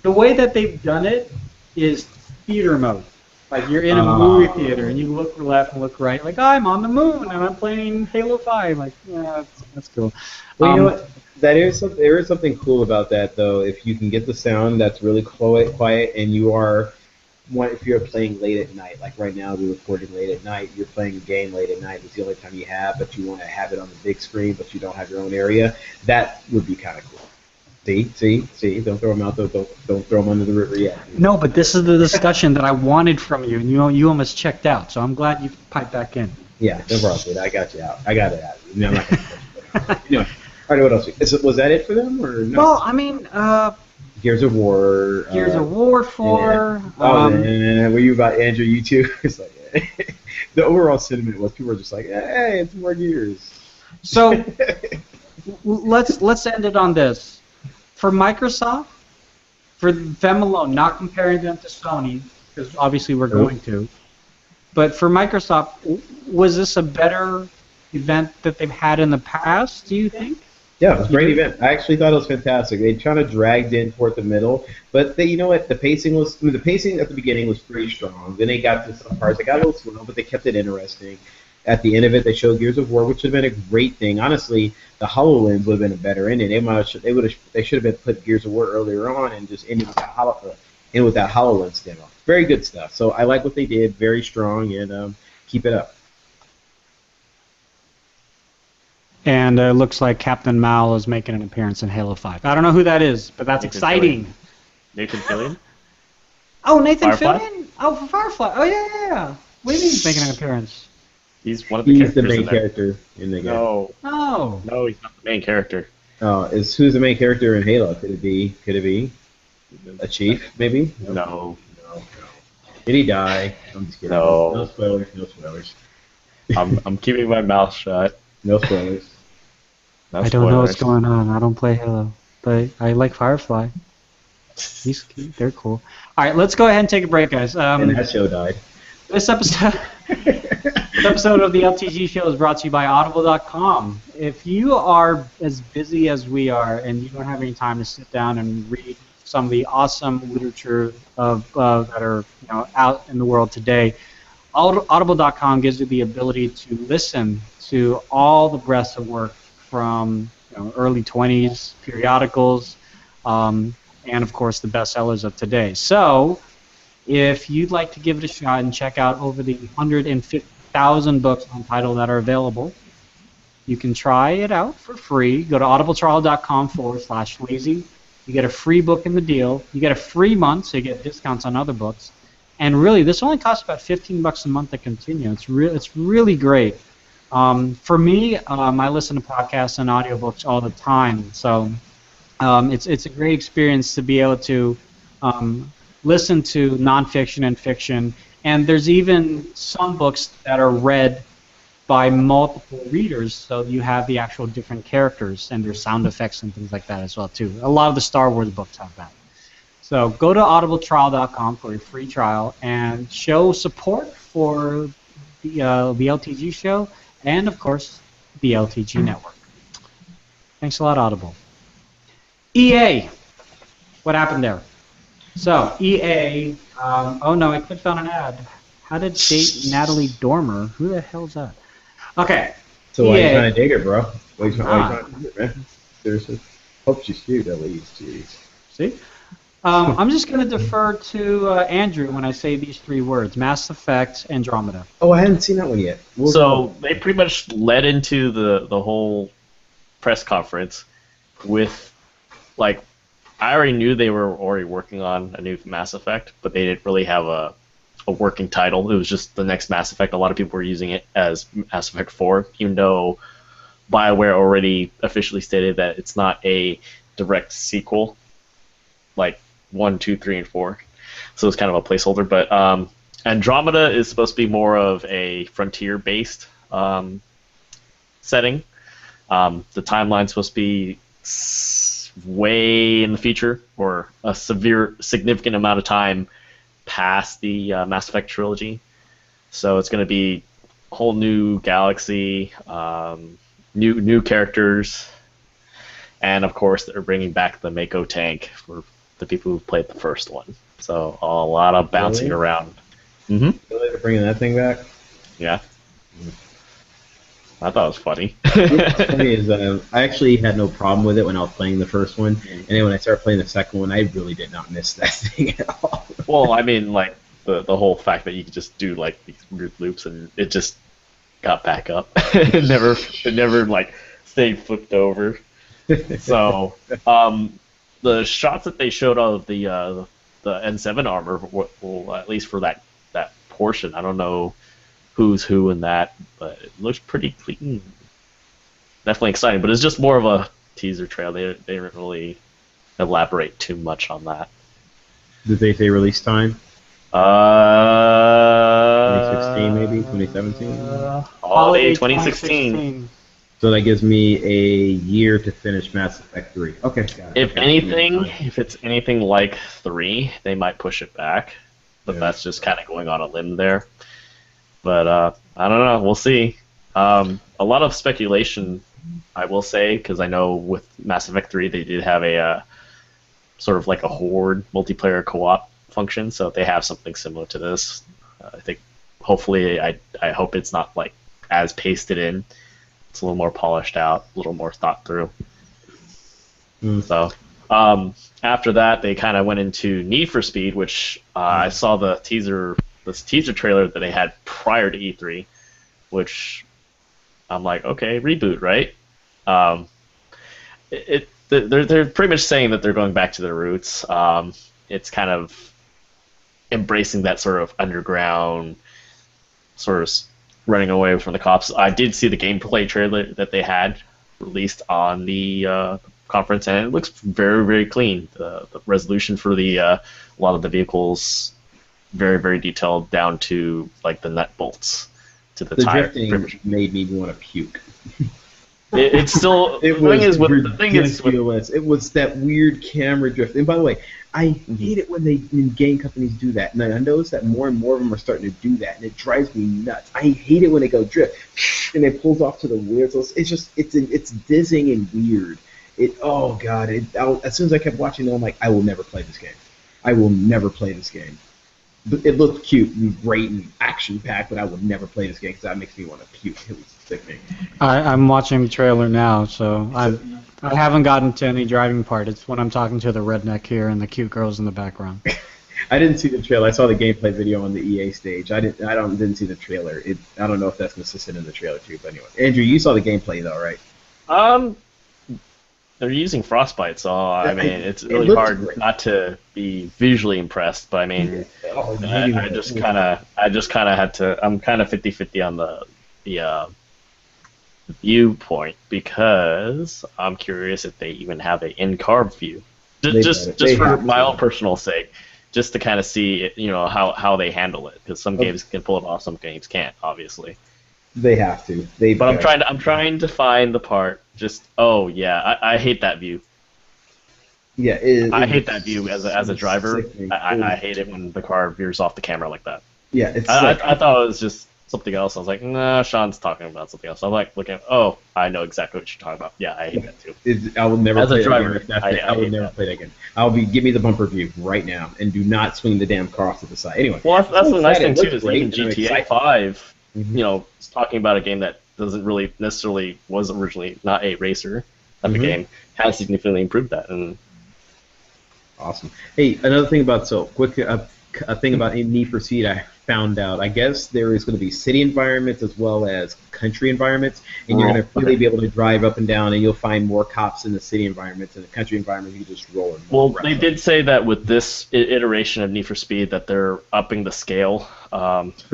[SPEAKER 1] The way that they've done it is theater mode. Like you're in a movie theater and you look left and look right, like I'm on the moon and I'm playing Halo 5. Like, yeah, that's cool.
[SPEAKER 2] Well, you know what? There is something cool about that, though. If you can get the sound that's really quiet, and you are if you're playing late at night, like right now we're recording late at night, you're playing a game late at night. It's the only time you have, but you want to have it on the big screen, but you don't have your own area. That would be kind of cool. See. Don't throw them out. Don't throw them under the river yet.
[SPEAKER 1] No, but this is the discussion that I wanted from you, and you almost checked out. So I'm glad you piped back in.
[SPEAKER 2] Yeah, no problem, dude. I got you out. I got it out. No, I'm not gonna anyway, all right, what else? Was that it for them, or no?
[SPEAKER 1] Well, I mean,
[SPEAKER 2] Gears of War.
[SPEAKER 1] Gears of War 4.
[SPEAKER 2] Yeah. Were you about Andrew? You too? It's like the overall sentiment was people were just like, hey, it's more Gears.
[SPEAKER 1] So let's end it on this. For Microsoft, for them alone, not comparing them to Sony, because obviously we're going to, but for Microsoft, was this a better event that they've had in the past, do you think?
[SPEAKER 2] Yeah, it was a great event. I actually thought it was fantastic. They kind of dragged in toward the middle, but you know what? The pacing at the beginning was pretty strong. Then they got to some parts that got a little slow, but they kept it interesting. At the end of it, they showed Gears of War, which would have been a great thing. Honestly, the HoloLens would have been a better ending. They should have been put Gears of War earlier on and just ended with that HoloLens demo. Very good stuff. So I like what they did. Very strong, and keep it up.
[SPEAKER 1] And it looks like Captain Mal is making an appearance in Halo 5. I don't know who that is, but that's
[SPEAKER 3] Nathan
[SPEAKER 1] exciting.
[SPEAKER 3] Nathan Fillion?
[SPEAKER 1] Oh, Nathan
[SPEAKER 3] Firefly?
[SPEAKER 1] Fillion? Oh, for Firefly. Oh, yeah. What do you mean he's making an appearance?
[SPEAKER 3] He's one of the
[SPEAKER 2] He's
[SPEAKER 3] characters
[SPEAKER 2] the main
[SPEAKER 3] in there.
[SPEAKER 2] character in the game.
[SPEAKER 1] Oh.
[SPEAKER 3] No, he's not the main character.
[SPEAKER 2] Who's the main character in Halo? Could it be a chief, maybe?
[SPEAKER 3] No.
[SPEAKER 2] Did he die? I'm just kidding.
[SPEAKER 3] No.
[SPEAKER 2] No spoilers. No spoilers.
[SPEAKER 3] I'm keeping my mouth shut.
[SPEAKER 2] No spoilers.
[SPEAKER 3] No
[SPEAKER 1] I don't know what's
[SPEAKER 3] spoilers.
[SPEAKER 1] going on. I don't play Halo, but I like Firefly. They're cool. All right, let's go ahead and take a break, guys.
[SPEAKER 2] And that show died.
[SPEAKER 1] This episode of the LTG show is brought to you by Audible.com. If you are as busy as we are and you don't have any time to sit down and read some of the awesome literature that are out in the world today, Audible.com gives you the ability to listen to all the breadth of work from early 20s periodicals, and of course the bestsellers of today. So if you'd like to give it a shot and check out over the 150,000 books on title that are available, you can try it out for free. Go to audibletrial.com/lazy. You get a free book in the deal. You get a free month, so you get discounts on other books. And really, this only costs about $15 a month to continue. It's really great. For me, I listen to podcasts and audiobooks all the time, so it's a great experience to be able to listen to nonfiction and fiction. And there's even some books that are read by multiple readers, so you have the actual different characters and their sound effects and things like that as well too. A lot of the Star Wars books have that. So go to audibletrial.com for a free trial and show support for the LTG show and, of course, the LTG network. Thanks a lot, Audible. EA. What happened there? So, EA, oh no, I clicked on an ad. How did date Natalie Dormer? Who the hell's that? Okay.
[SPEAKER 2] So why
[SPEAKER 1] EA.
[SPEAKER 2] you trying to dig her, bro? Why you trying to dig her, man? Seriously. Hope she's cute, at least. Jeez.
[SPEAKER 1] See? I'm just going to defer to Andrew when I say these three words: Mass Effect, Andromeda.
[SPEAKER 2] Oh, I hadn't seen that one yet.
[SPEAKER 3] So they pretty much led into the whole press conference with, like, I already knew they were already working on a new Mass Effect, but they didn't really have a working title. It was just the next Mass Effect. A lot of people were using it as Mass Effect 4, even though BioWare already officially stated that it's not a direct sequel, like 1, 2, 3, and 4. So it's kind of a placeholder. But Andromeda is supposed to be more of a frontier-based setting. The timeline's supposed to be way in the future, or a significant amount of time past the Mass Effect trilogy. So it's going to be a whole new galaxy, new characters, and of course they're bringing back the Mako tank for the people who played the first one. So a lot of bouncing
[SPEAKER 2] Really?
[SPEAKER 3] around. Hmm.
[SPEAKER 2] Really, they're bringing that thing back?
[SPEAKER 3] Yeah, I thought it was funny.
[SPEAKER 2] What's funny is I actually had no problem with it when I was playing the first one, and then when I started playing the second one, I really did not miss that thing at all.
[SPEAKER 3] Well, I mean, like the whole fact that you could just do like these weird loops and it just got back up. it never like stayed flipped over. So the shots that they showed of the N7 armor, well, at least for that portion, I don't know who's who in that, but it looks pretty clean. Definitely exciting, but it's just more of a teaser trail. They didn't really elaborate too much on that.
[SPEAKER 2] Did they say release time? 2016 maybe? 2017?
[SPEAKER 3] Holiday 2016.
[SPEAKER 2] So that gives me a year to finish Mass Effect 3. Okay, got it.
[SPEAKER 3] If
[SPEAKER 2] Okay.
[SPEAKER 3] anything, if it's anything like 3, they might push it back. But
[SPEAKER 2] Yeah.
[SPEAKER 3] that's just kind of going on a limb there. But I don't know. We'll see. A lot of speculation, I will say, because I know with Mass Effect 3 they did have a sort of like a horde multiplayer co-op function, so they have something similar to this. I think hopefully I hope it's not like as pasted in. It's a little more polished out, a little more thought through. So after that, they kind of went into Need for Speed, which I saw this teaser trailer that they had prior to E3, which I'm like, okay, reboot, right? They're pretty much saying that they're going back to their roots. It's kind of embracing that sort of underground, sort of running away from the cops. I did see the gameplay trailer that they had released on the conference, and it looks very, very clean. The resolution for a lot of the vehicles, very, very detailed down to like the nut bolts to the tire.
[SPEAKER 2] drifting made me want to puke.
[SPEAKER 3] It's still
[SPEAKER 2] It
[SPEAKER 3] the
[SPEAKER 2] was
[SPEAKER 3] thing is with
[SPEAKER 2] ridiculous. It was that weird camera drift. And by the way, I hate it when game companies do that. And I notice that more and more of them are starting to do that, and it drives me nuts. I hate it when they go drift and it pulls off to the weird. So it's just it's dizzying and weird. Oh god! As soon as I kept watching it, I'm like, I will never play this game. I will never play this game. But it looked cute and great and action packed, but I would never play this game because that makes me want to puke. It was sickening.
[SPEAKER 1] I'm watching the trailer now, so I haven't gotten to any driving part. It's when I'm talking to the redneck here and the cute girls in the background.
[SPEAKER 2] I didn't see the trailer. I saw the gameplay video on the EA stage. I didn't see the trailer. I don't know if that's consistent in the trailer too. But anyway, Andrew, you saw the gameplay though, right?
[SPEAKER 3] They're using Frostbite, so I mean it's really
[SPEAKER 2] looked
[SPEAKER 3] hard
[SPEAKER 2] great.
[SPEAKER 3] not to be visually impressed. But I mean,
[SPEAKER 2] Oh,
[SPEAKER 3] I just kind of had to. I'm kind of 50-50 on the viewpoint because I'm curious if they even have an in-car view. Just
[SPEAKER 2] They
[SPEAKER 3] for
[SPEAKER 2] have
[SPEAKER 3] my
[SPEAKER 2] to.
[SPEAKER 3] own personal sake, just to kind of see how they handle it, because some games can pull it off, some games can't, obviously.
[SPEAKER 2] They have to.
[SPEAKER 3] But I'm trying to find the part. Just I hate that view.
[SPEAKER 2] Yeah,
[SPEAKER 3] I hate that view as a driver.
[SPEAKER 2] sickening.
[SPEAKER 3] I hate it when the car veers off the camera like that.
[SPEAKER 2] Yeah, it's
[SPEAKER 3] I thought it was just something else. I was like, nah, Sean's talking about something else. I'm like looking, I know exactly what you're talking about. Yeah, I hate that too.
[SPEAKER 2] I will never
[SPEAKER 3] As a
[SPEAKER 2] play
[SPEAKER 3] driver,
[SPEAKER 2] that again.
[SPEAKER 3] I
[SPEAKER 2] I would
[SPEAKER 3] hate
[SPEAKER 2] never
[SPEAKER 3] that.
[SPEAKER 2] play that again. Give me the bumper view right now, and do not swing the damn car off to the side. Anyway,
[SPEAKER 3] Well, that's the nice thing
[SPEAKER 2] It
[SPEAKER 3] too
[SPEAKER 2] looks
[SPEAKER 3] is
[SPEAKER 2] great,
[SPEAKER 3] even
[SPEAKER 2] and I'm
[SPEAKER 3] GTA
[SPEAKER 2] excited.
[SPEAKER 3] 5,
[SPEAKER 2] Mhm.
[SPEAKER 3] is talking about a game that doesn't really necessarily was originally not a racer type
[SPEAKER 2] Mhm.
[SPEAKER 3] of game, has significantly improved that. And
[SPEAKER 2] Awesome. Hey, another thing about a thing about Need for Speed I found out. I guess there is going to be city environments as well as country environments, and you're
[SPEAKER 3] Oh,
[SPEAKER 2] going to really
[SPEAKER 3] okay.
[SPEAKER 2] be able to drive up and down, and you'll find more cops in the city environments. And the country environment, you can just roll and
[SPEAKER 3] well,
[SPEAKER 2] roll
[SPEAKER 3] they
[SPEAKER 2] around.
[SPEAKER 3] did say that with this iteration of Need for Speed that they're upping the scale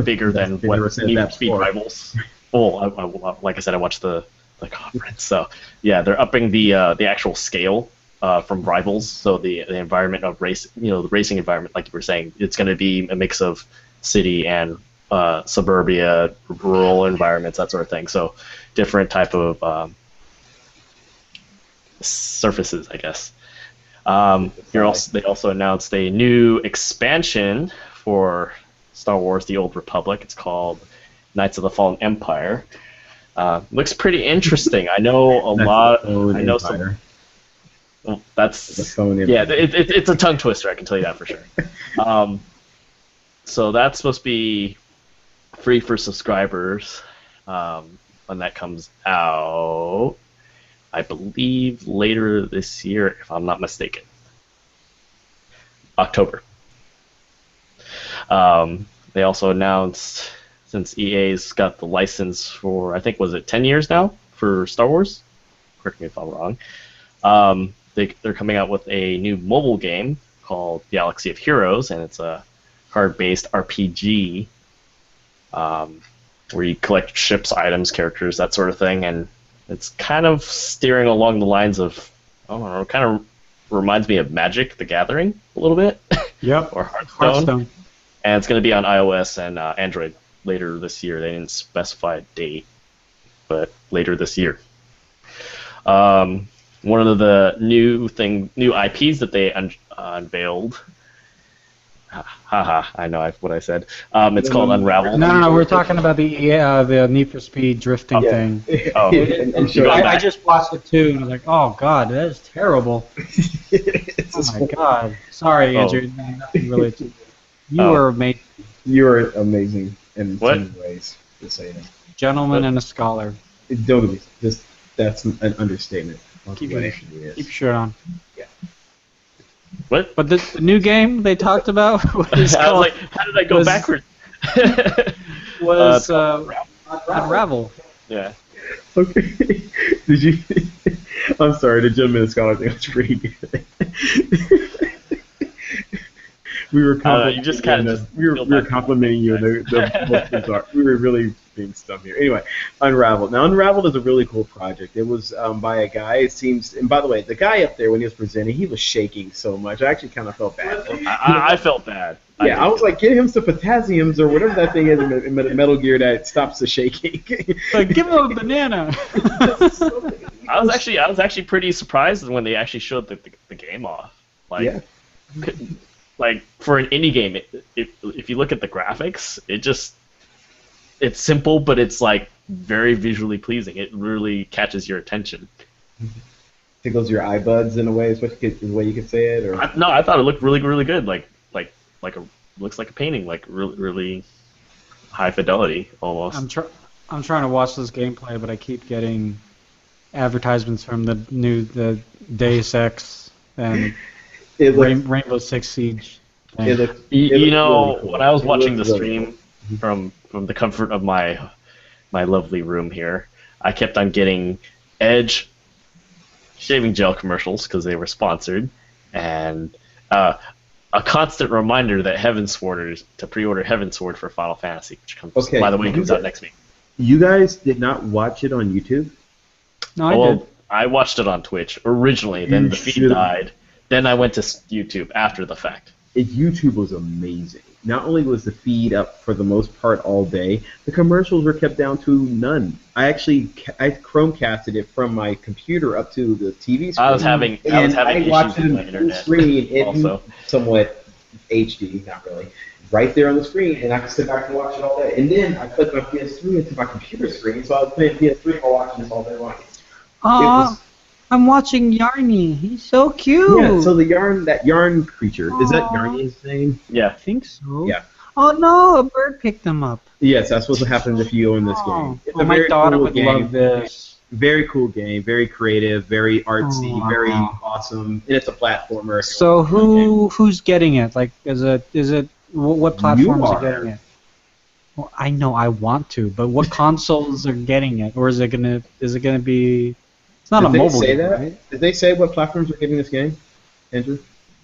[SPEAKER 3] bigger than
[SPEAKER 2] They never
[SPEAKER 3] what
[SPEAKER 2] said
[SPEAKER 3] Need
[SPEAKER 2] that
[SPEAKER 3] for Speed
[SPEAKER 2] before.
[SPEAKER 3] rivals. Well, like I said, I watched the conference, so yeah, they're upping the actual scale from rivals. So the environment of race, the racing environment, like you were saying, it's going to be a mix of city and suburbia, rural environments, that sort of thing. So different type of surfaces, I guess. They also announced a new expansion for Star Wars: The Old Republic. It's called Knights of the Fallen Empire. Looks pretty interesting. I know a lot. I know some. Well, that's yeah. It's a tongue twister. I can tell you that for sure. So that's supposed to be free for subscribers when that comes out. I believe later this year, if I'm not mistaken. October. They also announced, since EA's got the license for, I think, was it 10 years now for Star Wars? Correct me if I'm wrong. They're coming out with a new mobile game called Galaxy of Heroes, and it's a card-based RPG where you collect ships, items, characters, that sort of thing, and it's kind of steering along the lines of, I don't know, kind of reminds me of Magic: The Gathering a little bit.
[SPEAKER 1] Yep.
[SPEAKER 3] Or Hearthstone. And it's going to be on iOS and Android later this year. They didn't specify a date, but later this year. One of the new IPs that they unveiled. Haha, I know what I said. It's called Unravel.
[SPEAKER 1] No, we're talking about the Need for Speed drifting thing.
[SPEAKER 3] Oh,
[SPEAKER 1] I just watched it too, and I was like, oh god, that is terrible. Oh my god. Sorry, Andrew. Nothing really you were amazing.
[SPEAKER 2] You are amazing in
[SPEAKER 3] What?
[SPEAKER 2] so many ways, to say that.
[SPEAKER 1] Gentleman and a scholar.
[SPEAKER 2] Don't be, just, that's an understatement.
[SPEAKER 1] Keep your shirt on.
[SPEAKER 2] Yeah.
[SPEAKER 3] What?
[SPEAKER 1] But the new game they talked about was
[SPEAKER 3] I was like, how did I go backwards?
[SPEAKER 1] was Unravel.
[SPEAKER 3] Yeah.
[SPEAKER 2] Okay. Did you? I'm sorry. The gentleman and scholar thing was pretty good. We were complimenting you. We were really being stummed here. Anyway, Unravel. Now, Unravel is a really cool project. It was by a guy. It seems, and by the way, the guy up there when he was presenting, he was shaking so much. I actually kind of felt bad.
[SPEAKER 3] I felt bad.
[SPEAKER 2] Yeah, I was like, get him some potassiums or whatever that thing is in Metal Gear that stops the shaking.
[SPEAKER 1] Like, give him a banana.
[SPEAKER 3] I was actually pretty surprised when they actually showed the game off. Like,
[SPEAKER 2] yeah.
[SPEAKER 3] Like for an indie game, if you look at the graphics, it's simple, but it's like very visually pleasing. It really catches your attention.
[SPEAKER 2] Tickles your eye buds in a way, is the way you could say it, or
[SPEAKER 3] I thought it looked really, really good. Looks like a painting, like really high fidelity almost.
[SPEAKER 1] I'm trying to watch this gameplay, but I keep getting advertisements from the Deus Ex and Rainbow Six Siege.
[SPEAKER 3] You know, really cool. When I was watching the stream from the comfort of my lovely room here, I kept on getting Edge shaving gel commercials because they were sponsored, and a constant reminder that Heavensward is to pre-order Heavensward for Final Fantasy, which comes by the way comes out next week.
[SPEAKER 2] You guys did not watch it on YouTube?
[SPEAKER 1] No, I did.
[SPEAKER 3] I watched it on Twitch originally. Then the feed died. Then I went to YouTube after the fact.
[SPEAKER 2] YouTube was amazing. Not only was the feed up for the most part all day, the commercials were kept down to none. I Chromecasted it from my computer up to the TV screen.
[SPEAKER 3] I was having issues with my internet
[SPEAKER 2] screen
[SPEAKER 3] also.
[SPEAKER 2] Somewhat HD, not really. Right there on the screen, and I could sit back and watch it all day. And then I put my PS3 into my computer screen, so I was playing PS3 while watching this all day long.
[SPEAKER 1] I'm watching Yarny. He's so cute.
[SPEAKER 2] Yeah, so that yarn creature, is that Yarny's name?
[SPEAKER 3] Yeah.
[SPEAKER 1] I think so.
[SPEAKER 2] Yeah.
[SPEAKER 1] Oh no, a bird picked him up.
[SPEAKER 2] Yes, that's what happens if you own this game. It's
[SPEAKER 1] my daughter would love this.
[SPEAKER 2] Very cool game, very creative, very artsy, very awesome, and it's a platformer.
[SPEAKER 1] So who's getting it? Like, is it what platforms are getting it? Well, I know I want to, but what consoles are getting it, or is it gonna be? It's not a mobile game, right?
[SPEAKER 2] Did they say what platforms are getting this game, Andrew?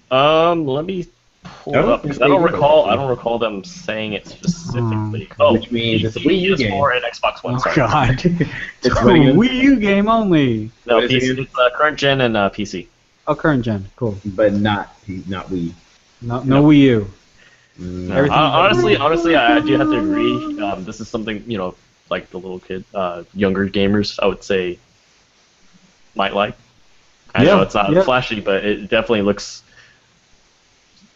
[SPEAKER 3] Let me pull it up because I don't recall them saying it specifically.
[SPEAKER 2] Which means it's a Wii U game.
[SPEAKER 3] PS4 and Xbox One.
[SPEAKER 1] Oh God, it's a Wii U game only.
[SPEAKER 3] No, PC. It's current gen and PC.
[SPEAKER 1] Oh, current gen, cool.
[SPEAKER 2] But not Wii.
[SPEAKER 1] No Wii U.
[SPEAKER 3] No. Honestly, I do have to agree. This is something, like the little kid, younger gamers, I would say, might like. I know it's not flashy, but it definitely looks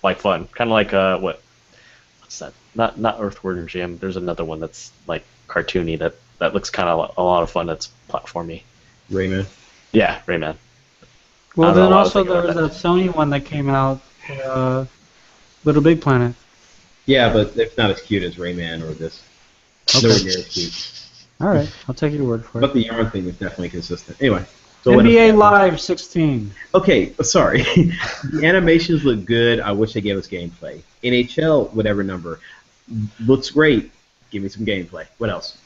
[SPEAKER 3] like fun. Kind of like not Earthworm Jim. There's another one that's like cartoony that looks kind of a lot of fun. That's platformy.
[SPEAKER 2] Rayman.
[SPEAKER 3] Yeah, Rayman.
[SPEAKER 1] Well,
[SPEAKER 3] I don't know
[SPEAKER 1] then
[SPEAKER 3] why I was
[SPEAKER 1] also
[SPEAKER 3] thinking
[SPEAKER 1] there was
[SPEAKER 3] about
[SPEAKER 1] that Sony one that came out, Little Big Planet.
[SPEAKER 2] Yeah, but it's not as cute as Rayman or this.
[SPEAKER 1] Okay.
[SPEAKER 2] Nowhere near as cute.
[SPEAKER 1] All right, I'll take your word for
[SPEAKER 2] But
[SPEAKER 1] it.
[SPEAKER 2] the yarn thing is definitely consistent. Anyway. So what
[SPEAKER 1] NBA
[SPEAKER 2] else?
[SPEAKER 1] Live 16.
[SPEAKER 2] Okay, sorry. The animations look good. I wish they gave us gameplay. NHL, whatever number, looks great. Give me some gameplay. What else?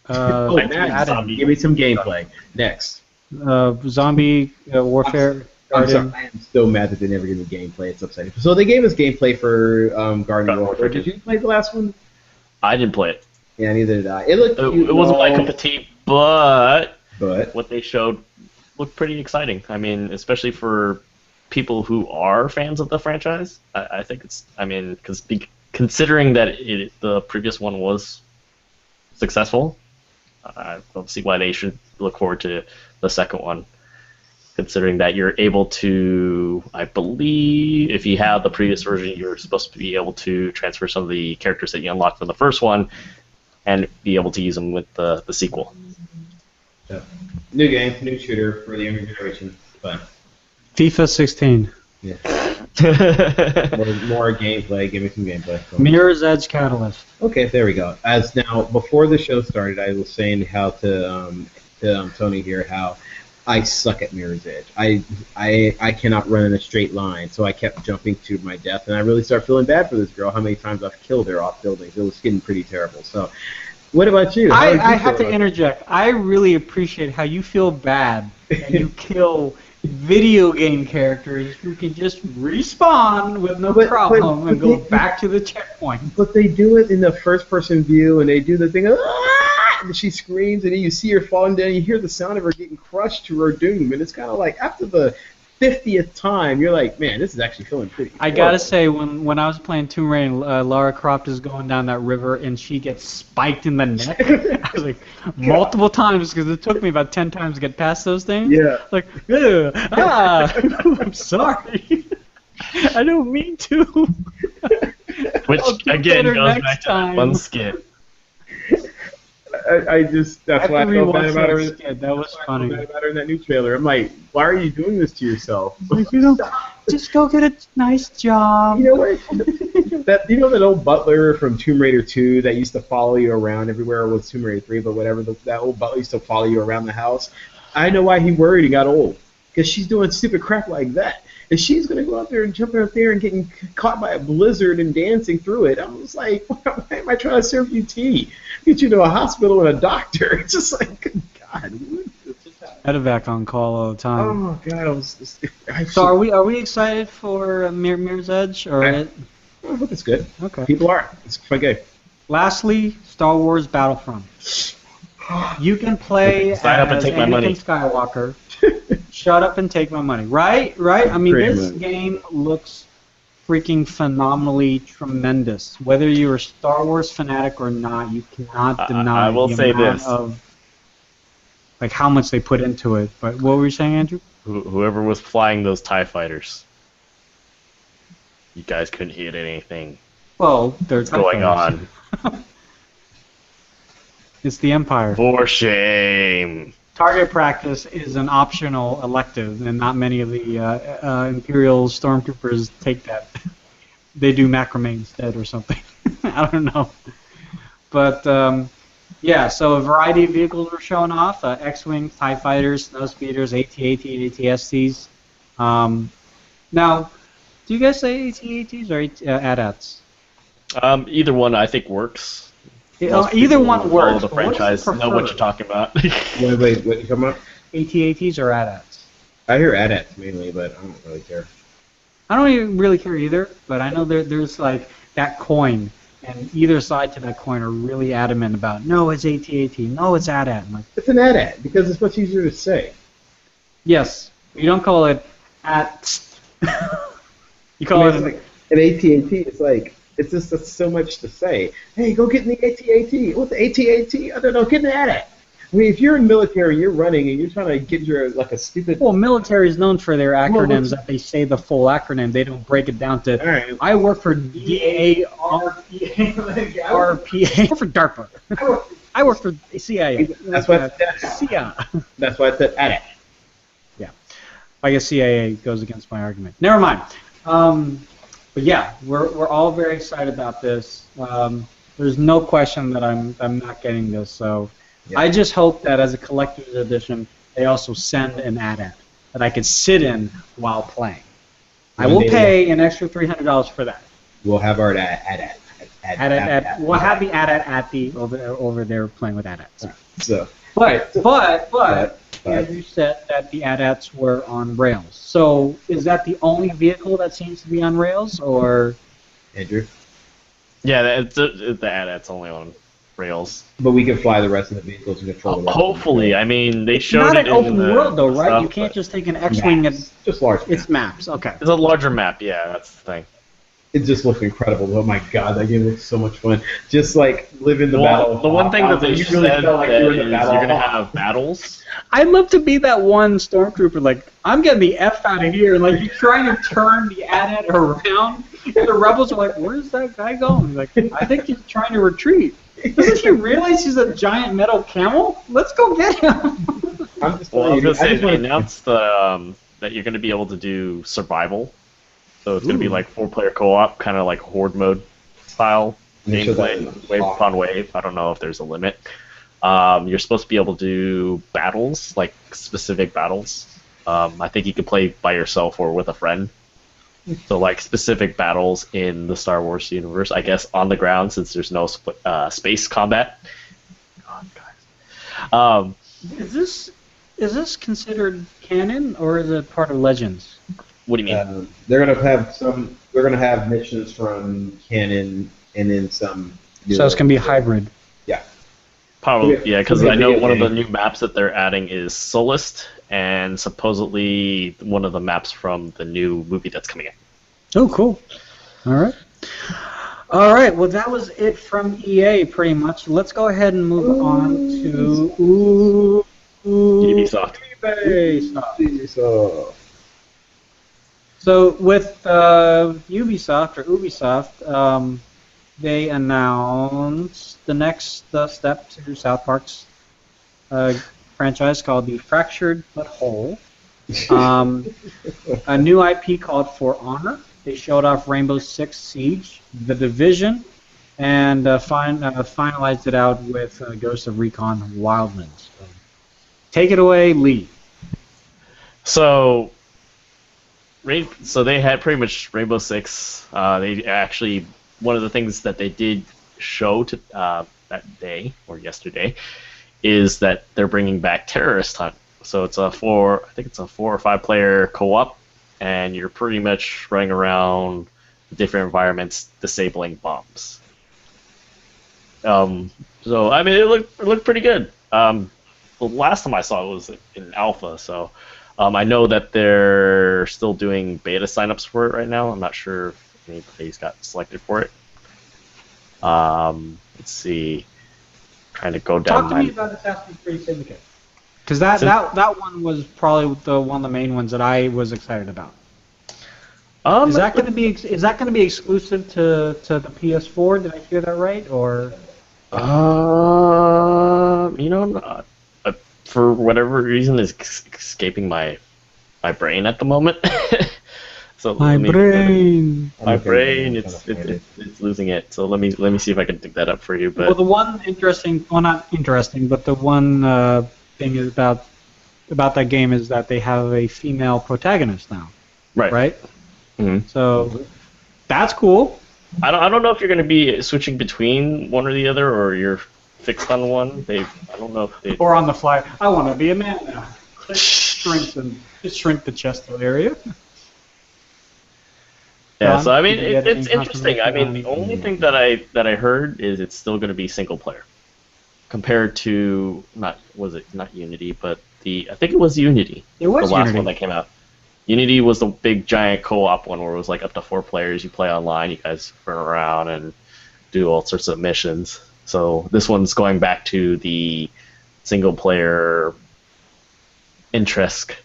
[SPEAKER 2] Oh,
[SPEAKER 3] Like
[SPEAKER 2] Madden.
[SPEAKER 1] Madden.
[SPEAKER 3] zombie.
[SPEAKER 2] Give me some gameplay. Next.
[SPEAKER 1] Zombie Warfare.
[SPEAKER 2] I'm sorry.
[SPEAKER 1] Garden.
[SPEAKER 2] I am so mad that they never gave me gameplay. It's upsetting. So they gave us gameplay for Garden Warfare. Did you play the last one?
[SPEAKER 3] I didn't play it.
[SPEAKER 2] Yeah, neither did I. It looked cute.
[SPEAKER 3] It wasn't my
[SPEAKER 2] and all,
[SPEAKER 3] cup of tea, but
[SPEAKER 2] but
[SPEAKER 3] what they showed looked pretty exciting. I mean, especially for people who are fans of the franchise. I think it's. I mean, considering that the previous one was successful, I don't see why they should look forward to the second one. Considering that you're able to, I believe, if you have the previous version, you're supposed to be able to transfer some of the characters that you unlocked from the first one and be able to use them with the sequel.
[SPEAKER 2] yeah. New game, new shooter for the younger generation. Fun.
[SPEAKER 1] FIFA 16.
[SPEAKER 2] Yeah. More gameplay. Give me some gameplay.
[SPEAKER 1] Mirror's Edge Catalyst.
[SPEAKER 2] Okay, there we go. As now, before the show started, I was saying how to Tony here how I suck at Mirror's Edge. I cannot run in a straight line, so I kept jumping to my death, and I really started feeling bad for this girl. How many times I've killed her off buildings? It was getting pretty terrible. So, what about you? How did you
[SPEAKER 1] I
[SPEAKER 2] feel
[SPEAKER 1] have to
[SPEAKER 2] about it?
[SPEAKER 1] interject. I really appreciate how you feel bad and you kill video game characters who can just respawn with no problem and go back to the checkpoint.
[SPEAKER 2] But they do it in the first-person view, and they do the thing, and she screams, and then you see her falling down, and you hear the sound of her getting crushed to her doom, and it's kind of like, after the 50th time, you're like, man, this is actually feeling pretty
[SPEAKER 1] I gotta say, when I was playing Tomb Raider, Lara Croft is going down that river and she gets spiked in the neck. I was like, multiple times, because it took me about 10 times to get past those things.
[SPEAKER 2] Yeah.
[SPEAKER 1] Like, I'm sorry. I don't mean to.
[SPEAKER 3] Which
[SPEAKER 1] I'll do
[SPEAKER 3] again
[SPEAKER 1] better
[SPEAKER 3] goes
[SPEAKER 1] next
[SPEAKER 3] back to
[SPEAKER 1] time.
[SPEAKER 3] that one skit.
[SPEAKER 2] I just, that's why I felt bad about her.
[SPEAKER 1] That was funny.
[SPEAKER 2] Bad about her in that new trailer. I'm like, why are you doing this to yourself?
[SPEAKER 1] Like, you know, just go get a nice job.
[SPEAKER 2] You know what? That old butler from Tomb Raider 2 that used to follow you around everywhere with Tomb Raider 3, but whatever. That old butler used to follow you around the house. I know why he worried he got old. Because she's doing stupid crap like that. And she's going to go out there and jump out there and getting caught by a blizzard and dancing through it. I was like, why am I trying to serve you tea? Get you to a hospital and a doctor. It's just like, good God.
[SPEAKER 1] Medevac on call all the time.
[SPEAKER 2] Oh, God.
[SPEAKER 1] So are we excited for Mirror's Edge? Or
[SPEAKER 2] I hope it's good.
[SPEAKER 1] okay.
[SPEAKER 2] People are. It's a fun game.
[SPEAKER 1] Lastly, Star Wars Battlefront. You can play
[SPEAKER 3] Sign up and
[SPEAKER 1] as
[SPEAKER 3] take my
[SPEAKER 1] Anakin
[SPEAKER 3] money.
[SPEAKER 1] Skywalker. Shut up and take my money. Right? I mean,
[SPEAKER 2] Pretty
[SPEAKER 1] this
[SPEAKER 2] much.
[SPEAKER 1] game looks freaking phenomenally tremendous. Whether you're a Star Wars fanatic or not, you cannot deny
[SPEAKER 3] I will
[SPEAKER 1] the
[SPEAKER 3] say
[SPEAKER 1] amount
[SPEAKER 3] this.
[SPEAKER 1] of like how much they put into it. But what were you saying, Andrew?
[SPEAKER 3] Whoever was flying those TIE fighters, you guys couldn't hit anything.
[SPEAKER 1] Well, there's
[SPEAKER 3] What's going on?
[SPEAKER 1] It's the Empire.
[SPEAKER 3] For shame.
[SPEAKER 1] Target practice is an optional elective, and not many of the Imperial stormtroopers take that. They do macrame instead or something. I don't know. But, yeah, so a variety of vehicles were shown off. X-Wing, TIE Fighters, Snowspeeders, AT-AT, and AT-STs. Now, do you guys say AT-ATs or AT-ATs?
[SPEAKER 3] Either one I think works. Most
[SPEAKER 1] Either
[SPEAKER 3] people
[SPEAKER 1] one
[SPEAKER 3] who follow
[SPEAKER 1] works.
[SPEAKER 3] the
[SPEAKER 1] but what do you
[SPEAKER 3] franchise know what
[SPEAKER 1] prefer?
[SPEAKER 3] you're talking about.
[SPEAKER 2] Wait, what you talking about?
[SPEAKER 1] AT-ATs or AT-ATs?
[SPEAKER 2] I hear AT-ATs mainly, but I don't really care.
[SPEAKER 1] I don't even really care either, but I know there's like that coin, and either side to that coin are really adamant about, no, it's AT-AT, no, it's AT-AT. I'm like,
[SPEAKER 2] It's an AT-AT because it's much easier to say.
[SPEAKER 1] yes, you don't call it AT. You call
[SPEAKER 2] It's
[SPEAKER 1] it
[SPEAKER 2] like an AT-AT. It's like it's just that's so much to say. Hey, go get in the AT-AT. What's the AT-AT? I don't know. Get in the AT-AT. I mean, if you're in military, you're running and you're trying to get your like a stupid.
[SPEAKER 1] well, military is known for their acronyms
[SPEAKER 2] what's-
[SPEAKER 1] that they say the full acronym. They don't break it down to.
[SPEAKER 2] All right.
[SPEAKER 1] I work for DAR RPA. I work for DARPA. I work for CIA.
[SPEAKER 2] That's why
[SPEAKER 1] CIA.
[SPEAKER 2] that's why I said AT-AT.
[SPEAKER 1] Yeah. I guess CIA goes against my argument. Never mind. But yeah, we're all very excited about this. There's no question that I'm not getting this. So
[SPEAKER 2] Yeah.
[SPEAKER 1] I just hope that as a collector's edition, they also send an AT-AT that I can sit in while playing. I will pay an extra $300 for that.
[SPEAKER 2] We'll have our AT-AT.
[SPEAKER 1] We'll have the AT-AT at the over there playing with AT-ATs.
[SPEAKER 2] So,
[SPEAKER 1] But Andrew said that the AT-ATs were on rails. So is that the only vehicle that seems to be on rails, or?
[SPEAKER 2] Andrew?
[SPEAKER 3] Yeah, the AT-AT's only on rails.
[SPEAKER 2] But we can fly the rest of the vehicles and control the rest.
[SPEAKER 3] Hopefully, I mean, they showed
[SPEAKER 1] Not
[SPEAKER 3] it
[SPEAKER 1] an open
[SPEAKER 3] in the
[SPEAKER 1] world though, right?
[SPEAKER 3] stuff,
[SPEAKER 1] You can't
[SPEAKER 3] but
[SPEAKER 1] just take an X-wing and
[SPEAKER 2] just large.
[SPEAKER 1] it's maps. Okay.
[SPEAKER 3] it's a larger map. Yeah, that's the thing.
[SPEAKER 2] It just looked incredible. Oh my god, that game looks so much fun. Just like live in the battle.
[SPEAKER 3] The one thing that they
[SPEAKER 2] you
[SPEAKER 3] said
[SPEAKER 2] really felt like
[SPEAKER 3] that
[SPEAKER 2] you were in
[SPEAKER 3] is
[SPEAKER 2] the
[SPEAKER 3] you're
[SPEAKER 2] battle.
[SPEAKER 3] gonna have battles.
[SPEAKER 1] I'd love to be that one stormtrooper, like, I'm getting the F out of here, and like, you're trying to turn the AT-AT around, and the rebels are like, where's that guy going? Like, I think he's trying to retreat. Doesn't he realize he's a giant metal camel? Let's go get him!
[SPEAKER 2] I'm just
[SPEAKER 3] Well, I was gonna say
[SPEAKER 2] I just
[SPEAKER 3] they
[SPEAKER 2] wanna-
[SPEAKER 3] announced that you're gonna be able to do survival. So it's gonna be like 4-player co-op, kind of like horde mode style
[SPEAKER 2] They showed that in
[SPEAKER 3] gameplay,
[SPEAKER 2] the
[SPEAKER 3] wave
[SPEAKER 2] talk.
[SPEAKER 3] upon wave. I don't know if there's a limit. You're supposed to be able to do battles, like specific battles. I think you could play by yourself or with a friend. So like specific battles in the Star Wars universe, I guess on the ground since there's no space combat. God, guys.
[SPEAKER 1] Is this considered canon, or is it part of Legends?
[SPEAKER 3] What do you mean?
[SPEAKER 2] They're gonna have missions from canon and then some.
[SPEAKER 1] So it's going to be a hybrid.
[SPEAKER 2] Yeah.
[SPEAKER 3] Probably, yeah, because
[SPEAKER 2] Yeah,
[SPEAKER 3] I know
[SPEAKER 2] video
[SPEAKER 3] one of the
[SPEAKER 2] game.
[SPEAKER 3] new maps that they're adding is Solist, and supposedly one of the maps from the new movie that's coming in.
[SPEAKER 1] Oh, cool. All right. All right. Well, that was it from EA, pretty much. Let's go ahead and move on to
[SPEAKER 3] Ubisoft.
[SPEAKER 2] So
[SPEAKER 1] So with Ubisoft, they announced the next step to South Park's franchise called the Fractured But Whole. A new IP called For Honor. They showed off Rainbow Six Siege, The Division, and finalized it out with Ghost of Recon Wildlands. Take it away, Lee.
[SPEAKER 3] So they had pretty much Rainbow Six. They actually, one of the things that they did show to that day or yesterday is that they're bringing back Terrorist Hunt. So it's I think it's a 4 or 5 player co-op, and you're pretty much running around different environments disabling bombs. So I mean, it looked pretty good. The last time I saw it was in alpha, so I know that they're still doing beta signups for it right now. I'm not sure if anybody's got selected for it. Let's see. Trying to go down.
[SPEAKER 1] Talk to me about Assassin's Creed Syndicate. Because that one was probably one of the main ones that I was excited about. Is that going to be exclusive to the PS4? Did I hear that right? Or
[SPEAKER 3] for whatever reason, it's escaping my brain at the moment. So
[SPEAKER 1] my brain.
[SPEAKER 3] It's losing it. So let me see if I can dig that up for you. But
[SPEAKER 1] Well, the one not interesting, but the one thing is about that game is that they have a female protagonist now. Right?
[SPEAKER 3] Mm-hmm.
[SPEAKER 1] So that's cool.
[SPEAKER 3] I don't know if you're going to be switching between one or the other, or you're fixed on one. I don't know if they.
[SPEAKER 1] Or on the fly, I want to be a man now. Shrink the chest area.
[SPEAKER 3] Yeah,
[SPEAKER 1] John,
[SPEAKER 3] so I mean,
[SPEAKER 1] did you get
[SPEAKER 3] it's
[SPEAKER 1] any
[SPEAKER 3] interesting. I mean, the only thing that I heard is it's still going to be single player, compared to not Unity, but I think it was Unity.
[SPEAKER 1] It was
[SPEAKER 3] the last
[SPEAKER 1] Unity.
[SPEAKER 3] one that came out. Unity was the big giant co-op one where it was like up to 4 players. You play online, you guys run around and do all sorts of missions. So this one's going back to the single player interest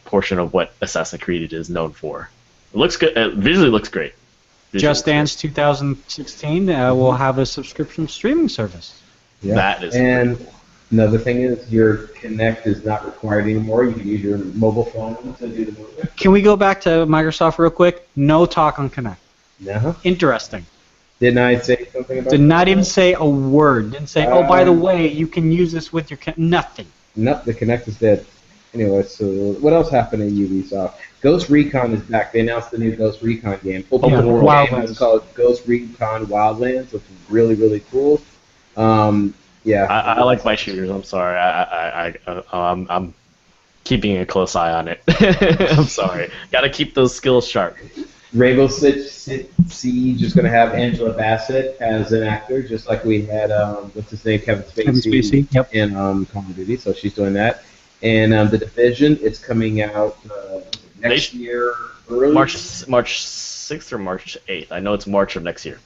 [SPEAKER 3] portion of what Assassin's Creed is known for. It looks good. It visually looks great.
[SPEAKER 1] Just Dance 2016 will have a subscription streaming service.
[SPEAKER 2] Yeah.
[SPEAKER 3] That is
[SPEAKER 2] and
[SPEAKER 3] pretty cool.
[SPEAKER 2] another thing is your Kinect is not required anymore. You can use your mobile phone to do the movement.
[SPEAKER 1] Can we go back to Microsoft real quick? No talk on Kinect.
[SPEAKER 2] No.
[SPEAKER 1] Interesting.
[SPEAKER 2] Didn't I say something about
[SPEAKER 1] Did
[SPEAKER 2] that?
[SPEAKER 1] not even say a word. Didn't say, oh, by the way, you can use this with your Kinect. Nothing.
[SPEAKER 2] Nope, the Kinect is dead. Anyway, so what else happened at Ubisoft? Ghost Recon is back. They announced the new Ghost Recon game. Open
[SPEAKER 1] Yeah,
[SPEAKER 2] world game.
[SPEAKER 1] Wildlands.
[SPEAKER 2] It's called Ghost Recon Wildlands, which is really, really cool. Yeah.
[SPEAKER 3] I like my shooters. I'm sorry. I'm keeping a close eye on it. I'm sorry. Got to keep those skills sharp.
[SPEAKER 2] Rainbow Six Siege is going to have Angela Bassett as an actor, just like we had, what's his name, Kevin Spacey,
[SPEAKER 1] Yep.
[SPEAKER 2] in Call of Duty, so she's doing that. And The Division, it's coming out next year, early.
[SPEAKER 3] March 6th or March 8th. I know it's March of next year.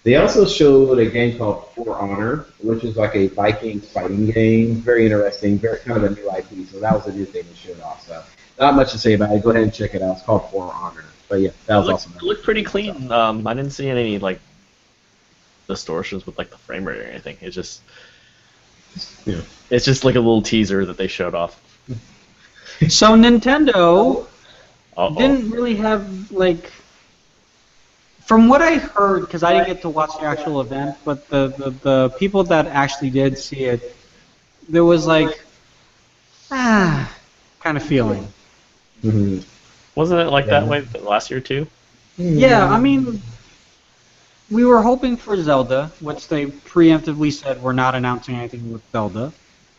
[SPEAKER 2] They also showed a game called For Honor, which is like a Vikings fighting game. Very interesting, very kind of a new IP, so that was a new thing they showed off. So not much to say about it. Go ahead and check it out. It's called For Honor. But yeah, that was awesome.
[SPEAKER 3] It looked pretty clean. I didn't see any like distortions with like the frame rate or anything. It's just it's just like a little teaser that they showed off.
[SPEAKER 1] So Nintendo
[SPEAKER 3] Uh-oh.
[SPEAKER 1] didn't really have, like, from what I heard, because I didn't get to watch the actual event, but the people that actually did see it, there was like, kind of feeling.
[SPEAKER 2] Mm-hmm.
[SPEAKER 3] Wasn't it like that way last year too?
[SPEAKER 1] Yeah, I mean, we were hoping for Zelda, which they preemptively said we're not announcing anything with Zelda.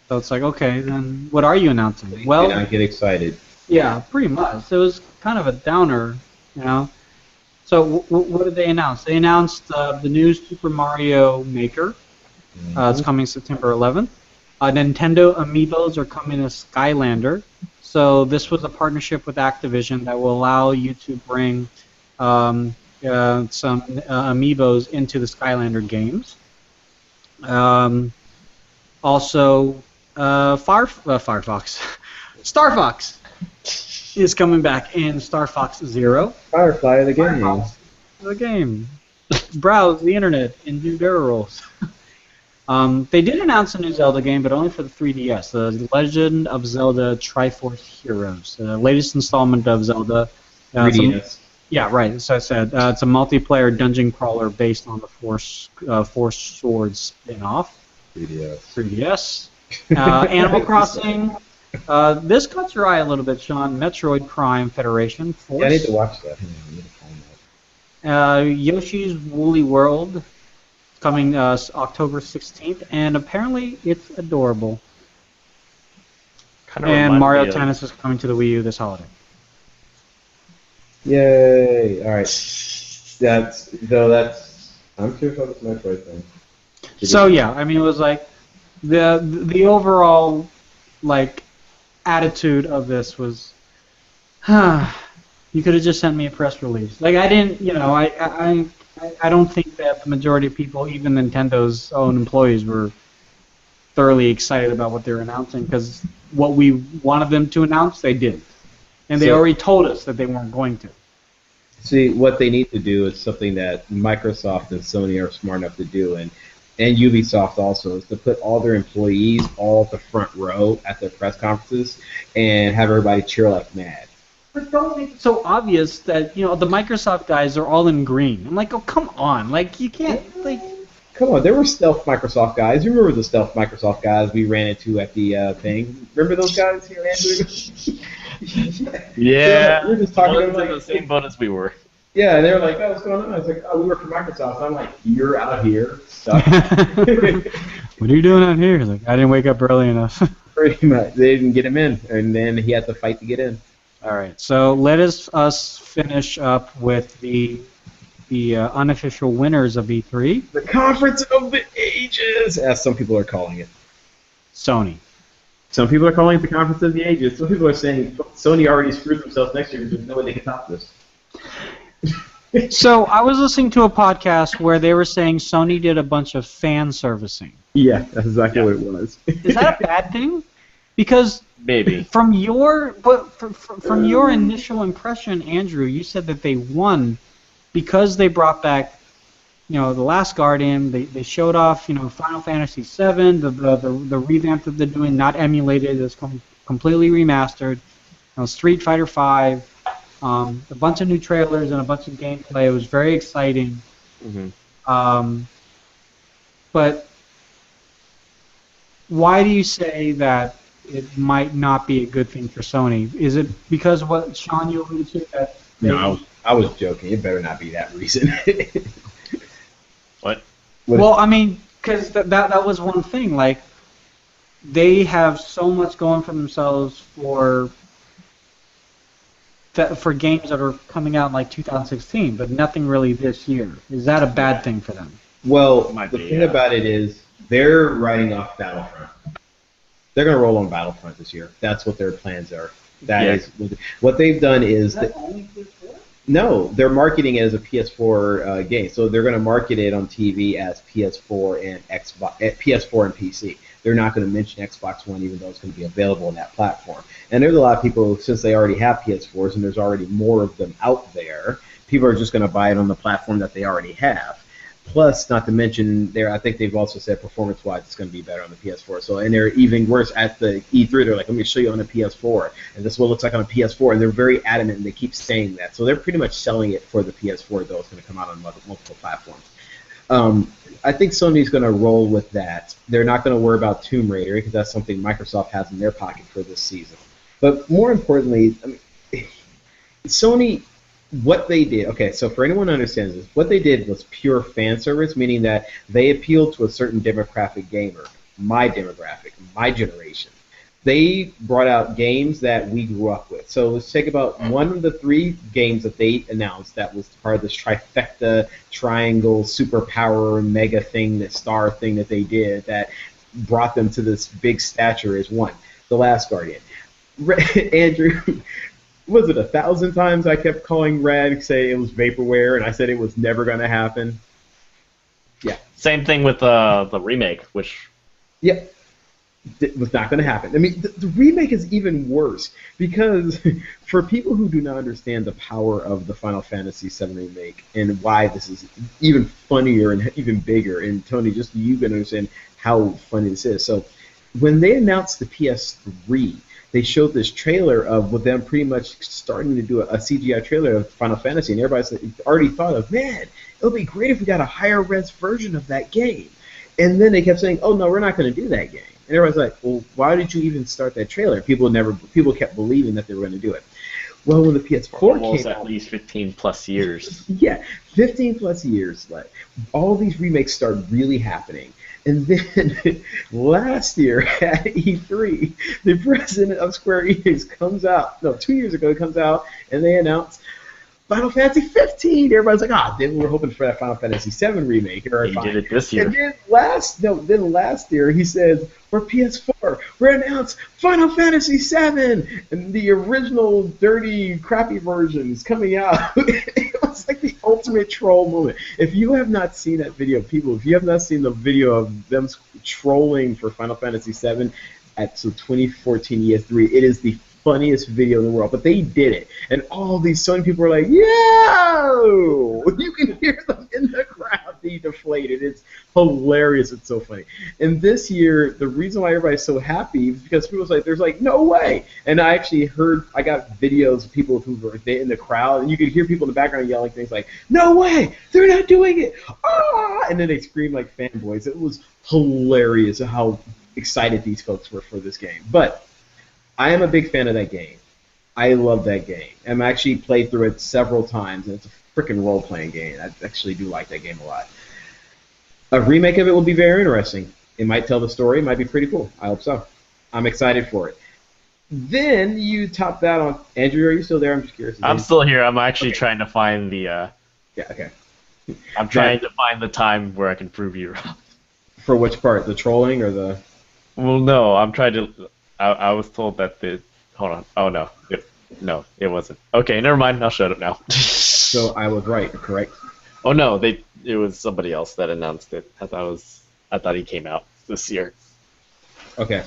[SPEAKER 1] So it's like, okay, then what are you announcing? Well,
[SPEAKER 2] I get excited.
[SPEAKER 1] yeah, pretty much. It was kind of a downer, you know. So what did they announce? They announced the new Super Mario Maker. It's coming September 11th. Nintendo Amiibos are coming as Skylander. So this was a partnership with Activision that will allow you to bring some Amiibos into the Skylander games. Also, Firefox, Star Fox is coming back in Star Fox Zero.
[SPEAKER 2] Firefly the game.
[SPEAKER 1] Firefox, the game. Browse the internet and do barrel rolls. They did announce a new Zelda game, but only for the 3DS, The Legend of Zelda Triforce Heroes, the latest installment of Zelda.
[SPEAKER 2] 3DS.
[SPEAKER 1] Yeah, right. As I said, it's a multiplayer dungeon crawler based on the Force Swords spin-off. 3DS. Animal Crossing. This caught your eye a little bit, Sean. Metroid Prime Federation Force.
[SPEAKER 2] Yeah, I need to watch that. Hang on, I need to find that.
[SPEAKER 1] Yoshi's Woolly World coming October 16th, and apparently it's adorable. And Mario Tennis is coming to the Wii U this holiday.
[SPEAKER 2] Yay! All right. I'm curious about this Metroid thing.
[SPEAKER 1] So yeah, I mean, it was like the overall like attitude of this was, you could have just sent me a press release. Like I didn't, you know, I don't think that the majority of people, even Nintendo's own employees, were thoroughly excited about what they were announcing, because what we wanted them to announce, they did. And they already told us that they weren't going to.
[SPEAKER 2] See, what they need to do is something that Microsoft and Sony are smart enough to do, and Ubisoft also, is to put all their employees all at the front row at their press conferences and have everybody cheer like mad.
[SPEAKER 1] But don't make it so obvious that, you know, the Microsoft guys are all in green. I'm like, oh, come on. Like, you can't, like...
[SPEAKER 2] Come on, there were stealth Microsoft guys. You remember the stealth Microsoft guys we ran into at the thing? Remember those guys here, Andrew?
[SPEAKER 3] Yeah.
[SPEAKER 2] We were just talking to them
[SPEAKER 3] in
[SPEAKER 2] like...
[SPEAKER 3] the same boat as we were.
[SPEAKER 2] Yeah, and they were like, oh, what's going on? I was like, oh, we work for Microsoft. I'm like, you're out here, stuck.
[SPEAKER 1] What are you doing out here? He's like, I didn't wake up early enough.
[SPEAKER 2] Pretty much. They didn't get him in, and then he had to fight to get in.
[SPEAKER 1] All right, so let us finish up with the unofficial winners of E3.
[SPEAKER 2] The Conference of the Ages, as some people are calling it.
[SPEAKER 1] Sony.
[SPEAKER 2] Some people are calling it the Conference of the Ages. Some people are saying Sony already screwed themselves next year because there's no way they can top this.
[SPEAKER 1] So I was listening to a podcast where they were saying Sony did a bunch of fan servicing.
[SPEAKER 2] Yeah, that's exactly what it was.
[SPEAKER 1] Is that a bad thing? Because
[SPEAKER 3] Maybe.
[SPEAKER 1] from your initial impression, Andrew, you said that they won because they brought back, The Last Guardian, they showed off, Final Fantasy VII, the revamp that they're doing, not emulated, it's completely remastered. Street Fighter V, a bunch of new trailers and a bunch of gameplay. It was very exciting.
[SPEAKER 3] Mm-hmm.
[SPEAKER 1] But why do you say that it might not be a good thing for Sony? Is it because of what Sean you alluded to that?
[SPEAKER 2] No, I was joking. It better not be that reason.
[SPEAKER 3] What?
[SPEAKER 1] Well, I mean, because that was one thing. Like, they have so much going for themselves for games that are coming out in like 2016, but nothing really this year. Is that a bad thing for them?
[SPEAKER 2] Well,
[SPEAKER 3] Might
[SPEAKER 2] the
[SPEAKER 3] be,
[SPEAKER 2] thing
[SPEAKER 3] yeah.
[SPEAKER 2] about it is they're writing off Battlefront. They're going to roll on Battlefront this year. That's what their plans are. That is what they've done is that. No, they're marketing it as a PS4 game. So they're going to market it on TV as PS4 and Xbox, PS4 and PC. They're not going to mention Xbox One, even though it's going to be available on that platform. And there's a lot of people, since they already have PS4s and there's already more of them out there, people are just going to buy it on the platform that they already have. Plus, not to mention, I think they've also said performance-wise it's going to be better on the PS4. So, and they're even worse at the E3. They're like, let me show you on the PS4, and this is what it looks like on a PS4. And they're very adamant, and they keep saying that. So they're pretty much selling it for the PS4, though it's going to come out on multiple platforms. I think Sony's going to roll with that. They're not going to worry about Tomb Raider because that's something Microsoft has in their pocket for this season. But more importantly, I mean, Sony. What they did, okay, so for anyone who understands this, what they did was pure fan service, meaning that they appealed to a certain demographic gamer, my demographic, my generation. They brought out games that we grew up with. So let's take about one of the 3 games that they announced that was part of this trifecta, triangle, superpower, mega thing, that star thing that they did that brought them to this big stature is one, The Last Guardian. Andrew, was it 1,000 times I kept calling Rad, say it was vaporware, and I said it was never going to happen? Yeah.
[SPEAKER 3] Same thing with the remake, which.
[SPEAKER 2] Yep. It was not going to happen. I mean, the remake is even worse because for people who do not understand the power of the Final Fantasy VII remake and why this is even funnier and even bigger, and Tony, just you can understand how funny this is. So when they announced the PS3, they showed this trailer of with them pretty much starting to do a CGI trailer of Final Fantasy, and everybody's already thought of, man, it would be great if we got a higher res version of that game. And then they kept saying, oh, no, we're not going to do that game. And everybody's like, well, why did you even start that trailer? People kept believing that they were going to do it. Well, when the PS4 came out,
[SPEAKER 3] at least 15 plus years.
[SPEAKER 2] Yeah, 15 plus years. Like, all these remakes started really happening. And then last year at E3, the president of Square Enix comes out. No, 2 years ago, he comes out and they announce Final Fantasy 15. Everybody's like, then we're hoping for that Final Fantasy 7 remake.
[SPEAKER 3] He did it this year.
[SPEAKER 2] And then last year he says for PS4, we're announced Final Fantasy 7 and the original dirty, crappy version is coming out. It was like the ultimate troll moment. If you have not seen that video, people, if you have not seen the video of them trolling for Final Fantasy 7 at 2014 ES3, it is the funniest video in the world, but they did it, and all these Sony people were like, "Yo!" You can hear them in the crowd be deflated. It's hilarious. It's so funny. And this year, the reason why everybody's so happy is because people was like, "There's like no way." And I actually I got videos of people who were in the crowd, and you could hear people in the background yelling things like, "No way! They're not doing it!" Ah! And then they scream like fanboys. It was hilarious how excited these folks were for this game, but I am a big fan of that game. I love that game. I've actually played through it several times, and it's a freaking role-playing game. I actually do like that game a lot. A remake of it will be very interesting. It might tell the story. It might be pretty cool. I hope so. I'm excited for it. Then you top that on... Andrew, are you still there? I'm just curious.
[SPEAKER 3] I'm still here. I'm actually trying to find the...
[SPEAKER 2] Yeah, okay.
[SPEAKER 3] I'm trying to find the time where I can prove you wrong.
[SPEAKER 2] For which part? The trolling or the...
[SPEAKER 3] Well, no. I'm trying to... I was told that the... Hold on. Oh, no. No, it wasn't. Okay, never mind. I'll shut up now.
[SPEAKER 2] So I was right, correct?
[SPEAKER 3] Oh, no. It was somebody else that announced it. I thought he came out this year.
[SPEAKER 2] Okay.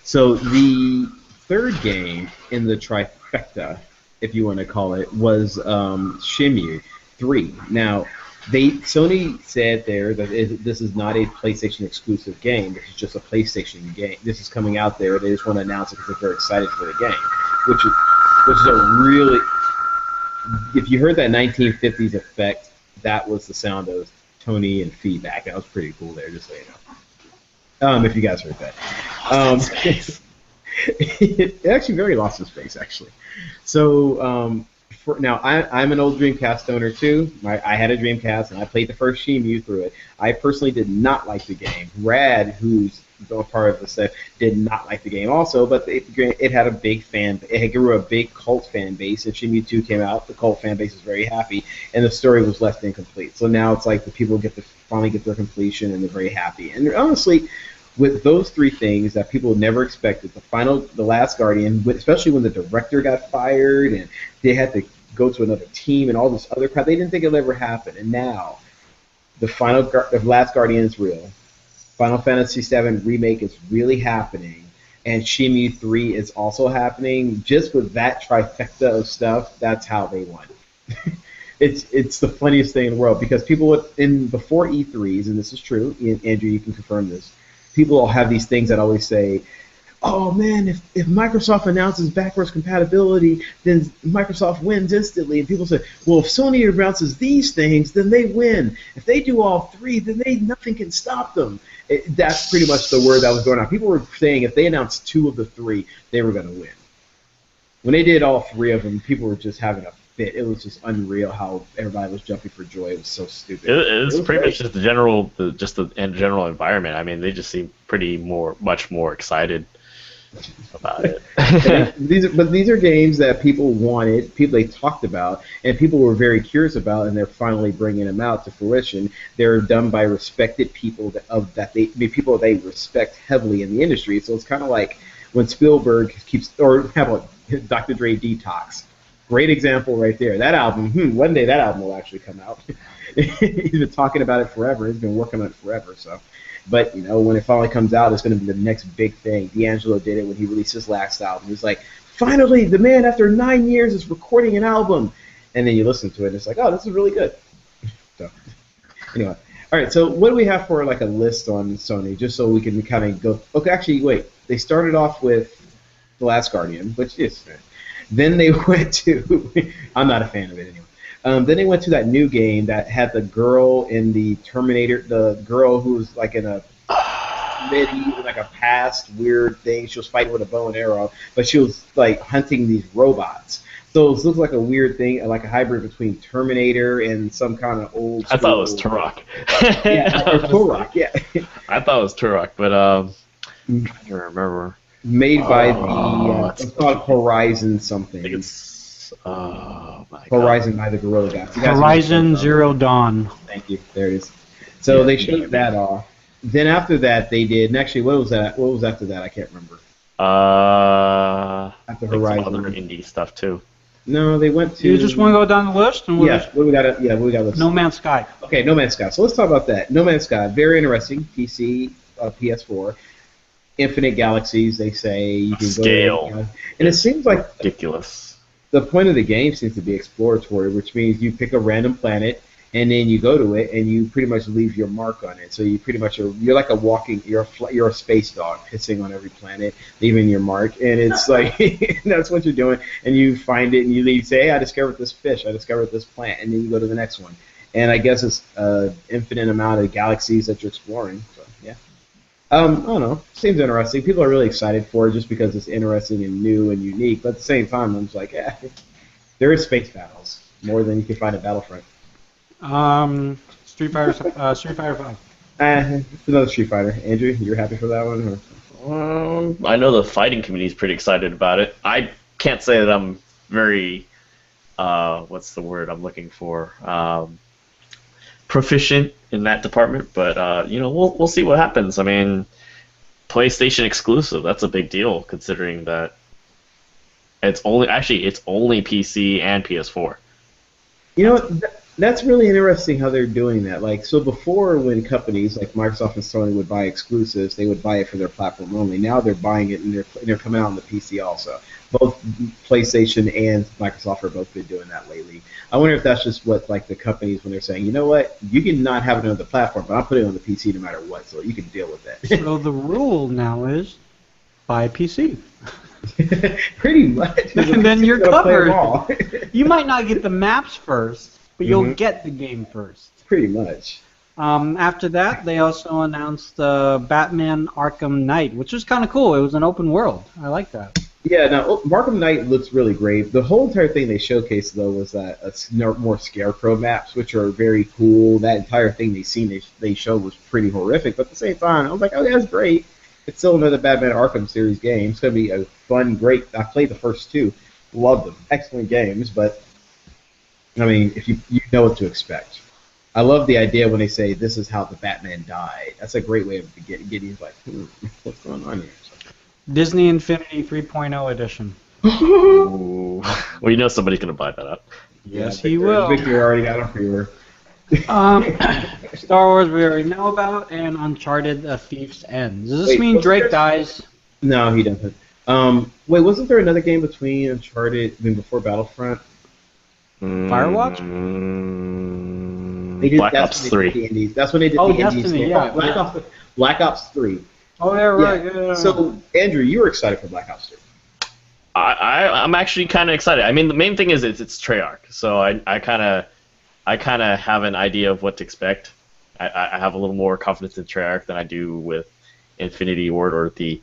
[SPEAKER 2] So the third game in the trifecta if you want to call it, was Shenmue 3. Now, Sony said there that this is not a PlayStation exclusive game. This is just a PlayStation game. This is coming out there. They just want to announce it because they're very excited for the game, which is a really. If you heard that 1950s effect, that was the sound of Tony and feedback. That was pretty cool there, just so you know. If you guys heard that. It actually very lost its face, actually. So now I'm an old Dreamcast owner too. I had a Dreamcast and I played the first Shenmue through it. I personally did not like the game. Rad, who's a part of the set, did not like the game also, but it had a big fan. It grew a big cult fan base. And Shenmue 2 came out, the cult fan base was very happy, and the story was left incomplete. So now it's like the people finally get their completion and they're very happy. And honestly, with those three things that people never expected, the Last Guardian, especially when the director got fired and they had to go to another team and all this other crap, they didn't think it would ever happen. And now, the Last Guardian is real. Final Fantasy VII Remake is really happening, and Shenmue 3 is also happening. Just with that trifecta of stuff, that's how they won. It's the funniest thing in the world because people before E3s, and this is true, Andrew, you can confirm this. People all have these things that always say, "Oh man, if Microsoft announces backwards compatibility, then Microsoft wins instantly." And people say, "Well, if Sony announces these things, then they win. If they do all three, then nothing can stop them." That's pretty much the word that was going on. People were saying if they announced two of the three, they were going to win. When they did all three of them, people were just having a fit. It was just unreal how everybody was jumping for joy. It was so stupid.
[SPEAKER 3] It was pretty much just the general environment. I mean, they just seem much more excited about it.
[SPEAKER 2] These are games that people wanted, people they talked about, and people were very curious about, and they're finally bringing them out to fruition. They're done by respected people people they respect heavily in the industry. So it's kind of like when Spielberg or how about Dr. Dre Detox. Great example right there. That album, one day that album will actually come out. He's been talking about it forever. He's been working on it forever. So, but when it finally comes out, it's going to be the next big thing. D'Angelo did it when he released his last album. He was like, finally, the man after 9 years is recording an album. And then you listen to it, and it's like, oh, this is really good. So, anyway. All right, so what do we have for like a list on Sony, just so we can kind of go? Okay, actually, wait. They started off with The Last Guardian, which is. Then they went to. I'm not a fan of it anyway. Then they went to that new game that had the girl in the Terminator, the girl who was like in a like a past weird thing. She was fighting with a bow and arrow, but she was like hunting these robots. So it looks like a weird thing, like a hybrid between Terminator and some kind of old.
[SPEAKER 3] I thought it was Turok.
[SPEAKER 2] Yeah, or Turok. Yeah.
[SPEAKER 3] I thought it was Turok, but I'm trying to remember.
[SPEAKER 2] Made by it's called Horizon something.
[SPEAKER 3] I think it's my
[SPEAKER 2] Horizon by the Guerrilla guys.
[SPEAKER 1] Horizon Zero Dawn.
[SPEAKER 2] Thank you. There it is. So they showed that off. Then after that, they did. And actually, what was that? What was after that? I can't remember.
[SPEAKER 3] After
[SPEAKER 2] Horizon,
[SPEAKER 3] some other indie stuff too.
[SPEAKER 2] No, they went to.
[SPEAKER 1] You just want to go down the list? And
[SPEAKER 2] What we got? What we got?
[SPEAKER 1] No Man's Sky.
[SPEAKER 2] Okay, No Man's Sky. So let's talk about that. No Man's Sky, very interesting. PC, PS4. Infinite galaxies, they say. You can
[SPEAKER 3] Scale.
[SPEAKER 2] Go, and it seems like
[SPEAKER 3] ridiculous.
[SPEAKER 2] The point of the game seems to be exploratory, which means you pick a random planet and then you go to it and you pretty much leave your mark on it. So you pretty much you're like you're a space dog pissing on every planet, leaving your mark, and it's like that's what you're doing. And you find it and you leave, say, hey, I discovered this fish, I discovered this plant, and then you go to the next one. And I guess it's an infinite amount of galaxies that you're exploring. So yeah. I don't know. Seems interesting. People are really excited for it just because it's interesting and new and unique. But at the same time, I'm just like, yeah, there is space battles more than you can find at Battlefront.
[SPEAKER 1] Street Fighter 5.
[SPEAKER 2] It's another Street Fighter. Andrew, you're happy for that one?
[SPEAKER 3] I know the fighting community is pretty excited about it. I can't say that I'm very, what's the word I'm looking for? Proficient in that department, but we'll see what happens. I mean, PlayStation exclusive, that's a big deal considering that it's only PC and PS4.
[SPEAKER 2] You know what? That's really interesting how they're doing that. Like, so before, when companies like Microsoft and Sony would buy exclusives, they would buy it for their platform only. Now they're buying it and they're coming out on the PC also. Both PlayStation and Microsoft are both been doing that lately. I wonder if that's just what like the companies when they're saying, you know what, you can not have it on the platform, but I'll put it on the PC no matter what, so you can deal with that.
[SPEAKER 1] So the rule now is buy a PC.
[SPEAKER 2] Pretty much.
[SPEAKER 1] And then you're covered.
[SPEAKER 2] All.
[SPEAKER 1] You might not get the maps first, but you'll
[SPEAKER 2] Mhm.
[SPEAKER 1] get the game first.
[SPEAKER 2] Pretty much.
[SPEAKER 1] After that, they also announced Batman Arkham Knight, which was kind of cool. It was an open world. I like that.
[SPEAKER 2] Yeah, now Arkham Knight looks really great. The whole entire thing they showcased though was that more Scarecrow maps, which are very cool. That entire thing they showed was pretty horrific, but at the same time, I was like, oh, yeah, that's great. It's still another Batman Arkham series game. It's gonna be a fun, great. I played the first two, loved them, excellent games. But I mean, if you know what to expect. I love the idea when they say this is how the Batman died. That's a great way of getting like, what's going on here?
[SPEAKER 1] Disney Infinity 3.0 edition.
[SPEAKER 3] Ooh. Well, you know somebody's gonna buy that up.
[SPEAKER 1] Yes, he will.
[SPEAKER 2] Victor already got a pre-order.
[SPEAKER 1] Star Wars we already know about, and Uncharted: A Thief's End. Does this
[SPEAKER 2] Wait,
[SPEAKER 1] mean
[SPEAKER 2] what's
[SPEAKER 1] Drake
[SPEAKER 2] this?
[SPEAKER 1] dies?
[SPEAKER 2] No, he doesn't. Wait, wasn't there another game between Uncharted, before Battlefront?
[SPEAKER 1] Firewatch?
[SPEAKER 2] They did
[SPEAKER 3] Black
[SPEAKER 2] that's
[SPEAKER 3] Ops
[SPEAKER 2] when they
[SPEAKER 3] 3.
[SPEAKER 2] did the indies. That's when they did
[SPEAKER 1] Oh,
[SPEAKER 2] the indies.
[SPEAKER 1] Destiny,
[SPEAKER 2] game.
[SPEAKER 1] yeah.
[SPEAKER 2] Black Ops 3.
[SPEAKER 1] Oh, yeah, right.
[SPEAKER 2] Yeah.
[SPEAKER 1] Yeah.
[SPEAKER 2] So, Andrew, you were excited for Black Ops 3.
[SPEAKER 3] I'm actually kind of excited. I mean, the main thing is it's Treyarch, so I kind of have an idea of what to expect. I have a little more confidence in Treyarch than I do with Infinity Ward or the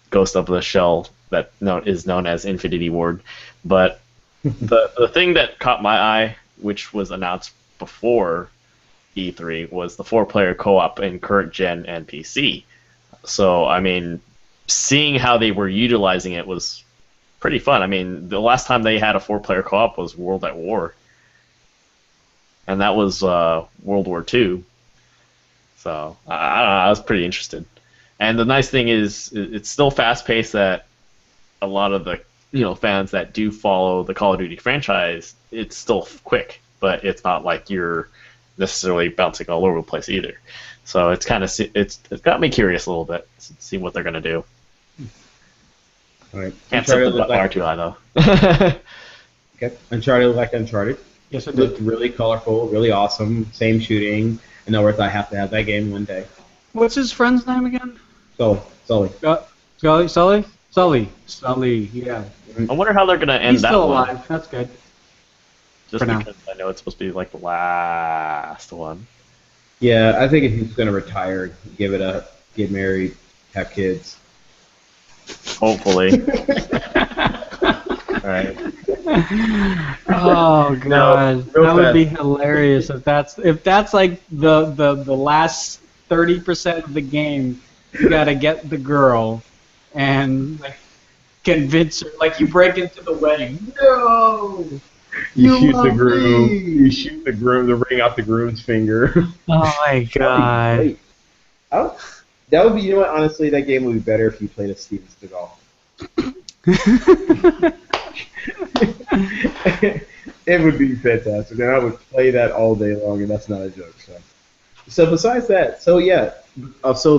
[SPEAKER 3] Ghost of the Shell that is known as Infinity Ward. But the thing that caught my eye, which was announced before E3, was the 4-player co-op in current gen and PC. So I mean, seeing how they were utilizing it was pretty fun. I mean, the last time they had a 4-player co-op was World at War, and that was World War II. So I don't know, I was pretty interested. And the nice thing is, it's still fast-paced. That a lot of the fans that do follow the Call of Duty franchise, it's still quick, but it's not like you're necessarily bouncing all over the place either. So it's kind of it's got me curious a little bit, see what they're gonna do.
[SPEAKER 2] All right.
[SPEAKER 3] Can't set
[SPEAKER 2] Uncharted
[SPEAKER 3] the
[SPEAKER 2] looked
[SPEAKER 3] bar
[SPEAKER 2] like,
[SPEAKER 3] too high though.
[SPEAKER 2] okay. Uncharted looked like Uncharted.
[SPEAKER 1] Yes, it
[SPEAKER 2] Looked
[SPEAKER 1] did.
[SPEAKER 2] really colorful, really awesome. Same shooting. I know I have to have that game one day.
[SPEAKER 1] What's his friend's name again?
[SPEAKER 2] Sully.
[SPEAKER 1] Sully. Yeah.
[SPEAKER 3] I wonder how they're gonna end
[SPEAKER 1] He's
[SPEAKER 3] that
[SPEAKER 1] still
[SPEAKER 3] one.
[SPEAKER 1] alive. That's good.
[SPEAKER 3] Just
[SPEAKER 1] For now.
[SPEAKER 3] because I know it's supposed to be like the last one.
[SPEAKER 2] Yeah, I think he's going to retire, give it up, get married, have kids.
[SPEAKER 3] Hopefully. Alright.
[SPEAKER 1] Oh god,
[SPEAKER 2] real
[SPEAKER 1] that would
[SPEAKER 2] fast.
[SPEAKER 1] be hilarious if that's like the last 30% of the game. You gotta get the girl and like convince her. Like you break into the wedding. No.
[SPEAKER 2] You shoot
[SPEAKER 1] love
[SPEAKER 2] the groom.
[SPEAKER 1] me.
[SPEAKER 2] You shoot the groom. The ring out the groom's finger.
[SPEAKER 1] Oh my god.
[SPEAKER 2] Wait, that would be. You know what? Honestly, that game would be better if you played as Steven Seagal. It would be fantastic, and I would play that all day long, and that's not a joke. So besides that, so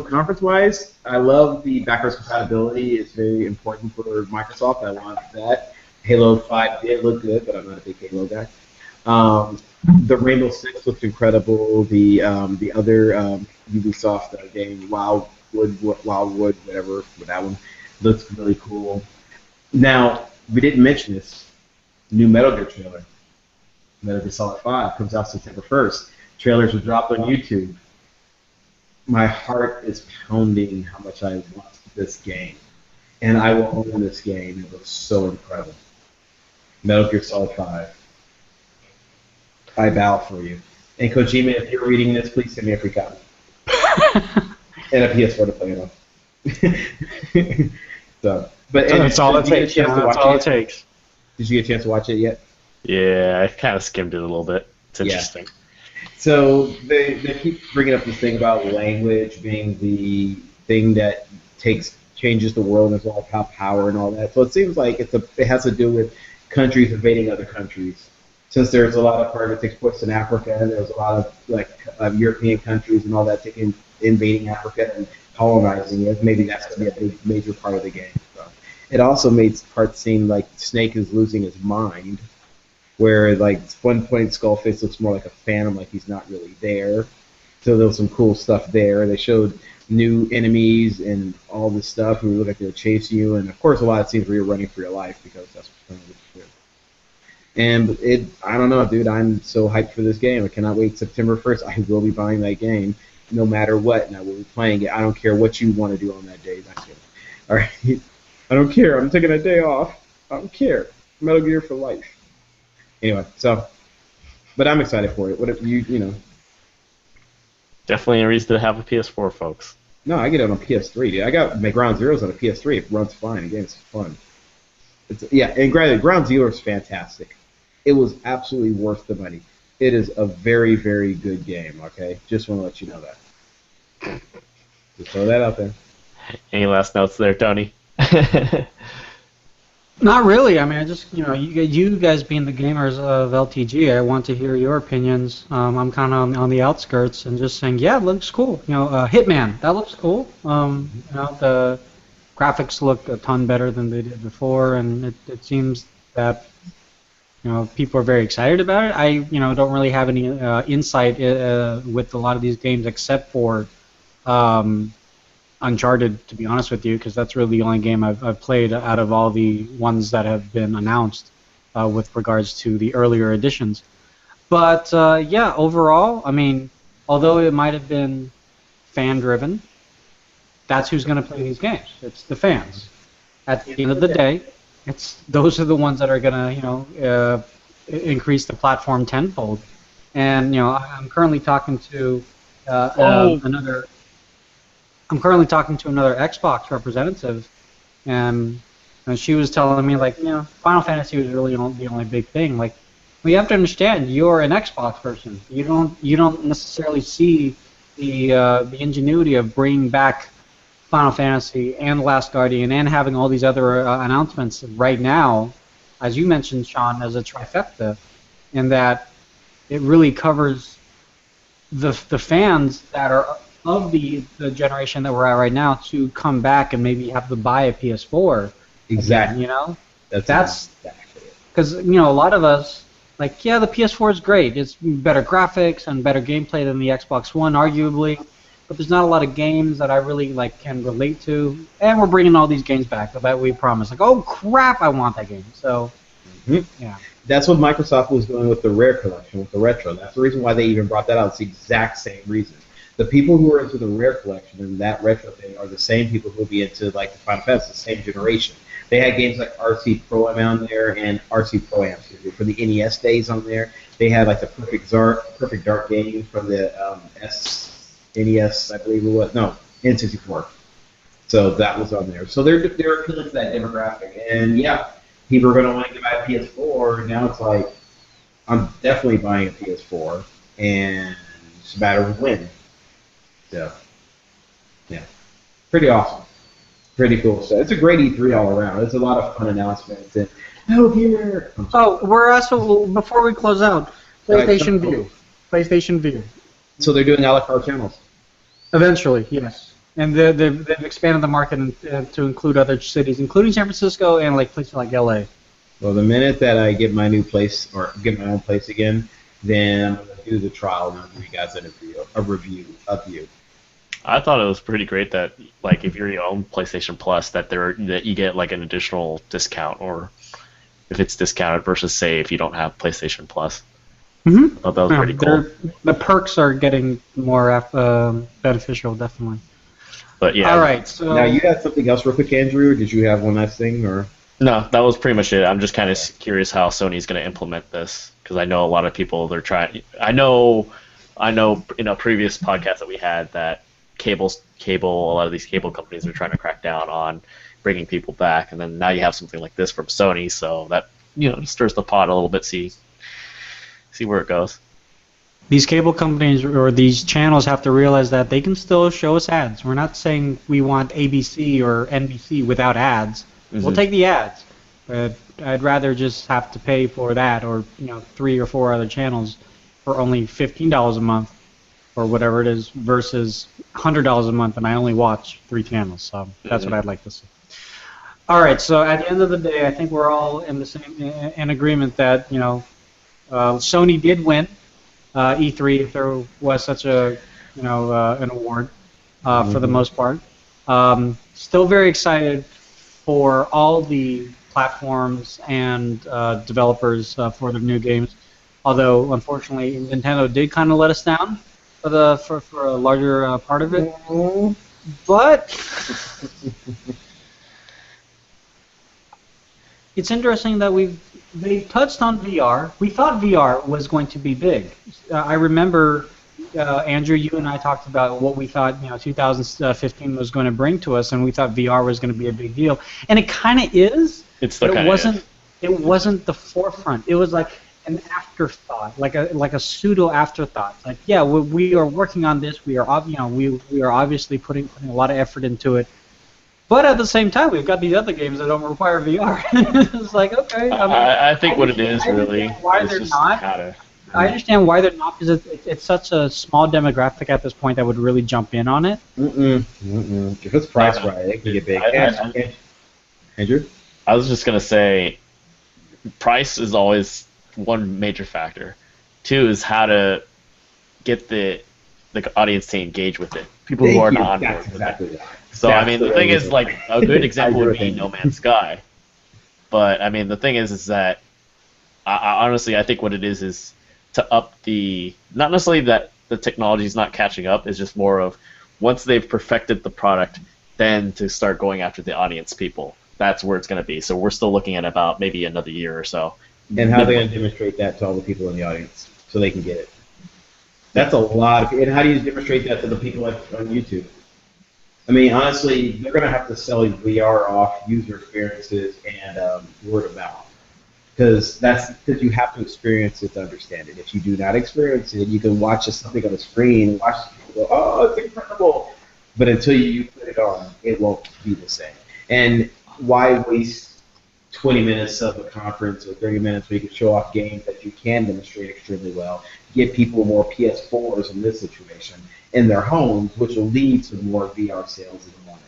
[SPEAKER 2] conference-wise, I love the backwards compatibility. It's very important for Microsoft. I want that. Halo 5 did look good, but I'm not a big Halo guy. The Rainbow Six looked incredible. The other Ubisoft game, Wildwood, whatever, with that one, looks really cool. Now, we didn't mention this new Metal Gear trailer. Metal Gear Solid 5 comes out September 1st. Trailers were dropped on YouTube. My heart is pounding how much I want this game. And I will own this game. It looks so incredible. Metal Gear Solid 5. I bow for you. And Kojima, if you're reading this, please send me a free copy. And a PS4 to play it on. But
[SPEAKER 1] That's all it
[SPEAKER 2] did you get a
[SPEAKER 1] takes.
[SPEAKER 2] chance to
[SPEAKER 1] That's
[SPEAKER 2] watch
[SPEAKER 1] all
[SPEAKER 2] it?
[SPEAKER 1] it takes.
[SPEAKER 2] Did you get a chance to watch it yet?
[SPEAKER 3] Yeah, I kind of skimmed it a little bit. It's interesting.
[SPEAKER 2] So they keep bringing up this thing about language being the thing that changes the world and it's all about power and all that. So it seems like it has to do with countries invading other countries. since there's a lot of part that takes place in Africa, and there's a lot of like European countries and all that taking invading Africa and colonizing it. Maybe that's going to be a big major part of the game. So it also made parts seem like Snake is losing his mind, where like at one point Skullface looks more like a phantom, like he's not really there. So there was some cool stuff there. They showed new enemies and all this stuff who look like they're chasing you, and of course a lot of scenes where you're running for your life because that's what Sony would do. And I don't know, dude. I'm so hyped for this game. I cannot wait. September 1st, I will be buying that game no matter what, and I will be playing it. I don't care what you want to do on that day. That's it. All right. I don't care. I'm taking a day off. I don't care. Metal Gear for life. Anyway, so, but I'm excited for it. What if you know?
[SPEAKER 3] Definitely a reason to have a PS4, folks.
[SPEAKER 2] No, I get it on PS3, dude. I got my Ground Zeroes on a PS3. It runs fine. The game's fun. Yeah, and granted, Ground Zero is fantastic. It was absolutely worth the money. It is a very, very good game, okay? Just want to let you know that. Just throw that out there.
[SPEAKER 3] Any last notes there, Tony?
[SPEAKER 1] Not really. I mean, I just, you guys being the gamers of LTG, I want to hear your opinions. I'm kind of on the outskirts and just saying, yeah, it looks cool. Hitman, that looks cool. The graphics look a ton better than they did before, and it seems that people are very excited about it. I don't really have any insight with a lot of these games except for Uncharted, to be honest with you, because that's really the only game I've played out of all the ones that have been announced with regards to the earlier editions. But yeah, overall, I mean, although it might have been fan-driven, that's who's going to play these games. It's the fans. At the end of the day, those are the ones that are going to increase the platform tenfold. And I'm currently talking to another. I'm currently talking to another Xbox representative, and she was telling me like, Final Fantasy was really the only big thing. Like, well, you have to understand, you're an Xbox person. You don't necessarily see the ingenuity of bringing back Final Fantasy and Last Guardian and having all these other announcements right now, as you mentioned, Sean, as a trifecta, in that it really covers the fans that are of the generation that we're at right now to come back and maybe have to buy a PS4.
[SPEAKER 2] Exactly.
[SPEAKER 1] Again,
[SPEAKER 2] That's exactly it.
[SPEAKER 1] Because a lot of us, like, yeah, the PS4 is great. It's better graphics and better gameplay than the Xbox One, arguably. But there's not a lot of games that I really can relate to. And we're bringing all these games back that we promised. Like, oh crap, I want that game. So, yeah.
[SPEAKER 2] That's what Microsoft was doing with the Rare collection, with the Retro. That's the reason why they even brought that out. It's the exact same reason. The people who are into the Rare collection and that Retro thing are the same people who will be into the Final Fantasy, the same generation. They had games like RC Pro Am on there and RC Pro Am for the NES days on there. They had the Perfect Dark game from the SNES, I believe it was. No, N64. So that was on there. So they're appealing to that demographic. And yeah, people are going to want to buy a PS4. Now it's like, I'm definitely buying a PS4, and it's a matter of when. So, yeah, pretty awesome. Pretty cool stuff. It's a great E3 all around. It's a lot of fun announcements. And Metal Gear.
[SPEAKER 1] We're also, before we close out, PlayStation View. PlayStation View.
[SPEAKER 2] So they're doing a la carte channels.
[SPEAKER 1] Eventually, yes. And they've expanded the market to include other cities, including San Francisco and places like LA.
[SPEAKER 2] Well, the minute that I get my new place or get my own place again, then I'm going to do the trial and I'll give you guys a review of you.
[SPEAKER 3] I thought it was pretty great that if you're your own PlayStation Plus that you get an additional discount, or if it's discounted versus say if you don't have PlayStation Plus.
[SPEAKER 1] Mm-hmm.
[SPEAKER 3] I thought that was pretty cool.
[SPEAKER 1] The perks are getting more beneficial, definitely.
[SPEAKER 3] But yeah.
[SPEAKER 1] All right. So
[SPEAKER 2] now you had something else real quick, Andrew, or did you have one last thing, or?
[SPEAKER 3] No, that was pretty much it. I'm just kind of curious how Sony's going to implement this, because I know a lot of people, they're trying. I know in a previous podcast that we had that a lot of these cable companies are trying to crack down on bringing people back, and then now you have something like this from Sony, so that stirs the pot a little bit. See where it goes.
[SPEAKER 1] These cable companies or these channels have to realize that they can still show us ads. We're not saying we want ABC or NBC without ads. Mm-hmm. We'll take the ads, I'd rather just have to pay for that, or 3 or 4 other channels for only $15 a month, or whatever it is, versus $100 a month, and I only watch 3 channels. So that's what I'd like to see. All right. So at the end of the day, I think we're all in agreement that Sony did win E3, if there was such a an award for the most part. Still very excited for all the platforms and developers for their new games. Although unfortunately Nintendo did kind of let us down for a larger part of it. But it's interesting that they touched on VR. We thought VR was going to be big. I remember, Andrew, you and I talked about what we thought 2015 was going to bring to us, and we thought VR was going to be a big deal, and it kind of is. But it wasn't. It wasn't the forefront. It was like an afterthought, like a pseudo afterthought. Like, yeah, we are working on this. We are we are obviously putting a lot of effort into it. But at the same time, we've got these other games that don't require VR. It's like, okay.
[SPEAKER 3] I think what it is really
[SPEAKER 1] why they're not. I understand why they're not, because it's such a small demographic at this point that would really jump in on it.
[SPEAKER 2] If it's priced right, it can get big. Andrew?
[SPEAKER 3] I was just gonna say, price is always one major factor. 2 is how to get the audience to engage with it. People who are not on board with it. So I mean, the thing is, like, a good example would be No Man's Sky. But I mean, the thing is that I honestly, I think what it is to up not necessarily that the technology is not catching up. It's just more of, once they've perfected the product, then to start going after the audience people. That's where it's going to be. So we're still looking at about maybe another year or so.
[SPEAKER 2] And how are they going to demonstrate that to all the people in the audience so they can get it? That's a lot. And how do you demonstrate that to the people on YouTube? I mean, honestly, they're going to have to sell VR off user experiences and word of mouth. Because you have to experience it to understand it. If you do not experience it, you can watch something on the screen, watch people go, oh, it's incredible. But until you put it on, it won't be the same. And why waste 20 minutes of a conference or 30 minutes where you can show off games that you can demonstrate extremely well, give people more PS4s in this situation in their homes, which will lead to more VR sales in the morning.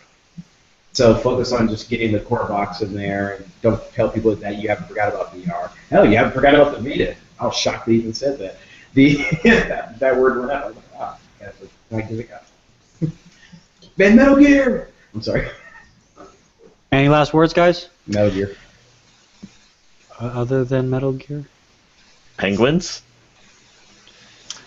[SPEAKER 2] So focus on just getting the core box in there, and don't tell people that you haven't forgot about VR. Hell, you haven't forgot about the Vita. I was shocked they even said that. That word went out. I was like, wow, I give it up. Man, Metal Gear! I'm sorry.
[SPEAKER 1] Any last words, guys?
[SPEAKER 2] Metal Gear.
[SPEAKER 1] Other than Metal Gear?
[SPEAKER 3] Penguins?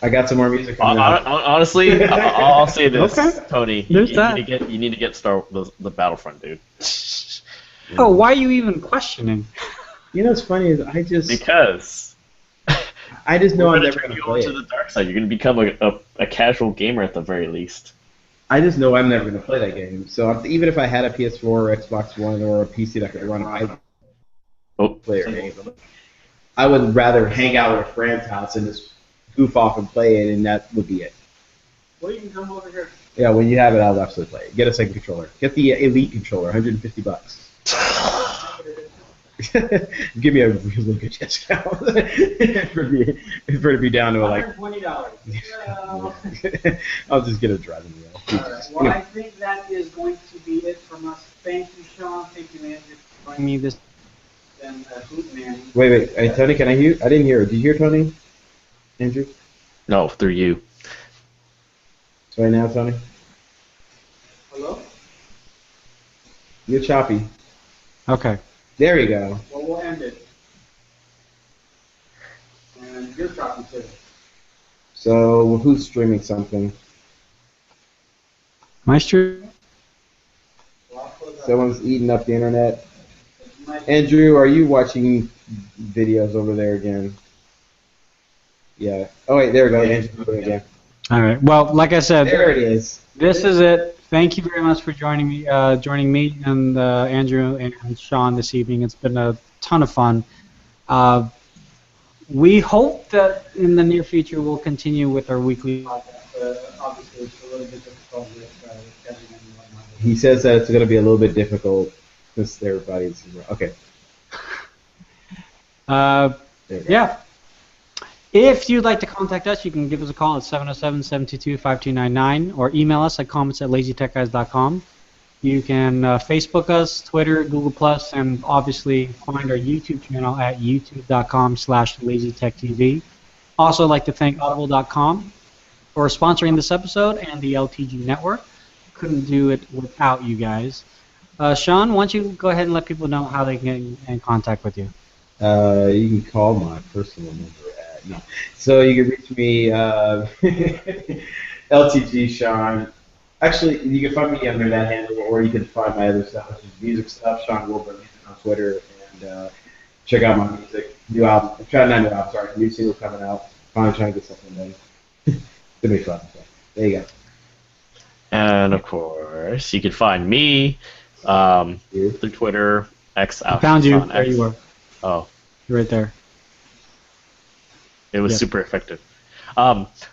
[SPEAKER 2] I got some more music.
[SPEAKER 3] Honestly, I'll say this,
[SPEAKER 1] okay.
[SPEAKER 3] Tony. You need to get the Battlefront, dude.
[SPEAKER 1] Oh, why are you even questioning?
[SPEAKER 2] You know what's funny is
[SPEAKER 3] because
[SPEAKER 2] I just know I'm never
[SPEAKER 3] going
[SPEAKER 2] going
[SPEAKER 3] to
[SPEAKER 2] play
[SPEAKER 3] to
[SPEAKER 2] it.
[SPEAKER 3] the dark side. You're going to become a casual gamer at the very least.
[SPEAKER 2] I just know I'm never going to play that game. So even if I had a PS4 or Xbox One or a PC that could run it, I would play or any of them. I would rather hang out at a friend's house and just goof off and play it, and that would be it.
[SPEAKER 1] Well, you can come over here.
[SPEAKER 2] Yeah, when you have it, I'll absolutely play it. Get a second controller. Get the Elite controller, $150. Give me a really good discount for it to be down to like
[SPEAKER 1] $120.
[SPEAKER 2] I'll just get a driving wheel.
[SPEAKER 1] Right. Well, I think that is going to be it from us. Thank you, Sean. Thank you, Andrew, for joining me this.
[SPEAKER 2] Wait. Hey, Tony, can I hear? I didn't hear. Did you hear Tony? Andrew?
[SPEAKER 3] No, through you.
[SPEAKER 2] So right now, Tony?
[SPEAKER 1] Hello?
[SPEAKER 2] You're choppy.
[SPEAKER 1] Okay.
[SPEAKER 2] There you go.
[SPEAKER 1] Well, we'll end it. And you're choppy too.
[SPEAKER 2] So who's streaming something?
[SPEAKER 1] My stream?
[SPEAKER 2] Someone's eating up the internet. Andrew, are you watching videos over there again? Yeah. Oh wait, there we go. Andrew again.
[SPEAKER 1] All right. Well, like I said,
[SPEAKER 2] there it is.
[SPEAKER 1] This is it. Thank you very much for joining me and Andrew and Sean this evening. It's been a ton of fun. We hope that in the near future we'll continue with our weekly podcast. Obviously, it's a little bit difficult with scheduling and whatnot.
[SPEAKER 2] He says that it's going to be a little bit difficult since everybody's okay.
[SPEAKER 1] Yeah. If you'd like to contact us, you can give us a call at 707-722-5299 or email us at comments@lazytechguys.com. You can Facebook us, Twitter, Google+, and obviously find our YouTube channel at youtube.com/lazytechtv. Also, I'd like to thank audible.com for sponsoring this episode and the LTG network. Couldn't do it without you guys. Sean, why don't you go ahead and let people know how they can get in contact with you?
[SPEAKER 2] You can call my personal number at no. So you can reach me LTG Sean. Actually, you can find me under that handle, or you can find my other stuff, which is music stuff, Sean Wilbur Music on Twitter, and check out my music. New album. I'm trying not new album. Sorry, new single coming out. Finally trying to get something done. It's gonna be fun. So, there you go.
[SPEAKER 3] And of course, you can find me through Twitter, X.
[SPEAKER 1] I found you.
[SPEAKER 3] on
[SPEAKER 1] There
[SPEAKER 3] X.
[SPEAKER 1] you were.
[SPEAKER 3] Oh,
[SPEAKER 1] You're right there.
[SPEAKER 3] it was
[SPEAKER 1] Yep.
[SPEAKER 3] super effective.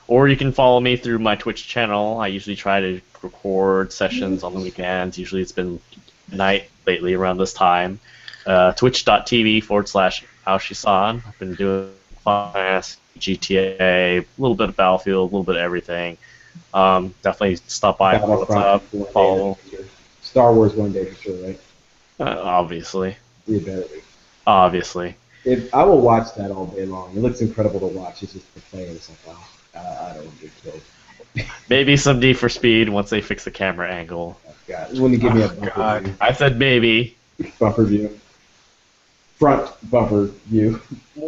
[SPEAKER 3] Or you can follow me through my Twitch channel. I usually try to record sessions on the weekends. Usually it's been night lately around this time. Twitch.tv/Aoshisan. I've been doing Finance, GTA, a little bit of Battlefield, a little bit of everything. Definitely stop by, what's up, follow.
[SPEAKER 2] Star Wars one day for sure, right?
[SPEAKER 3] Obviously.
[SPEAKER 2] You better be.
[SPEAKER 3] Obviously.
[SPEAKER 2] I will watch that all day long. It looks incredible to watch. It's just the play. It's like, oh, I don't want to get killed.
[SPEAKER 3] Maybe some Need for Speed once they fix the camera angle.
[SPEAKER 2] Oh, God. When you give me a
[SPEAKER 3] Oh,
[SPEAKER 2] bumper
[SPEAKER 3] God.
[SPEAKER 2] view.
[SPEAKER 3] I said maybe.
[SPEAKER 2] Bumper view. Front bumper view.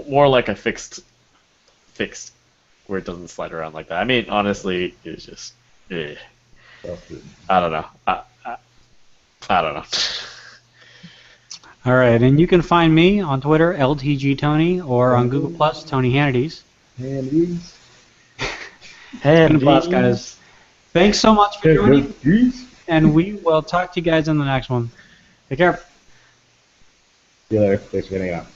[SPEAKER 3] More like a fixed where it doesn't slide around like that. I mean, honestly, it's just, I don't know. I don't know.
[SPEAKER 1] All right, and you can find me on Twitter, LTG Tony, or on Google+, Tony Hannity's.
[SPEAKER 2] And these.
[SPEAKER 1] And plus, guys, thanks so much for joining, and we will talk to you guys in the next one. Take care.
[SPEAKER 2] See you later. Thanks for getting out.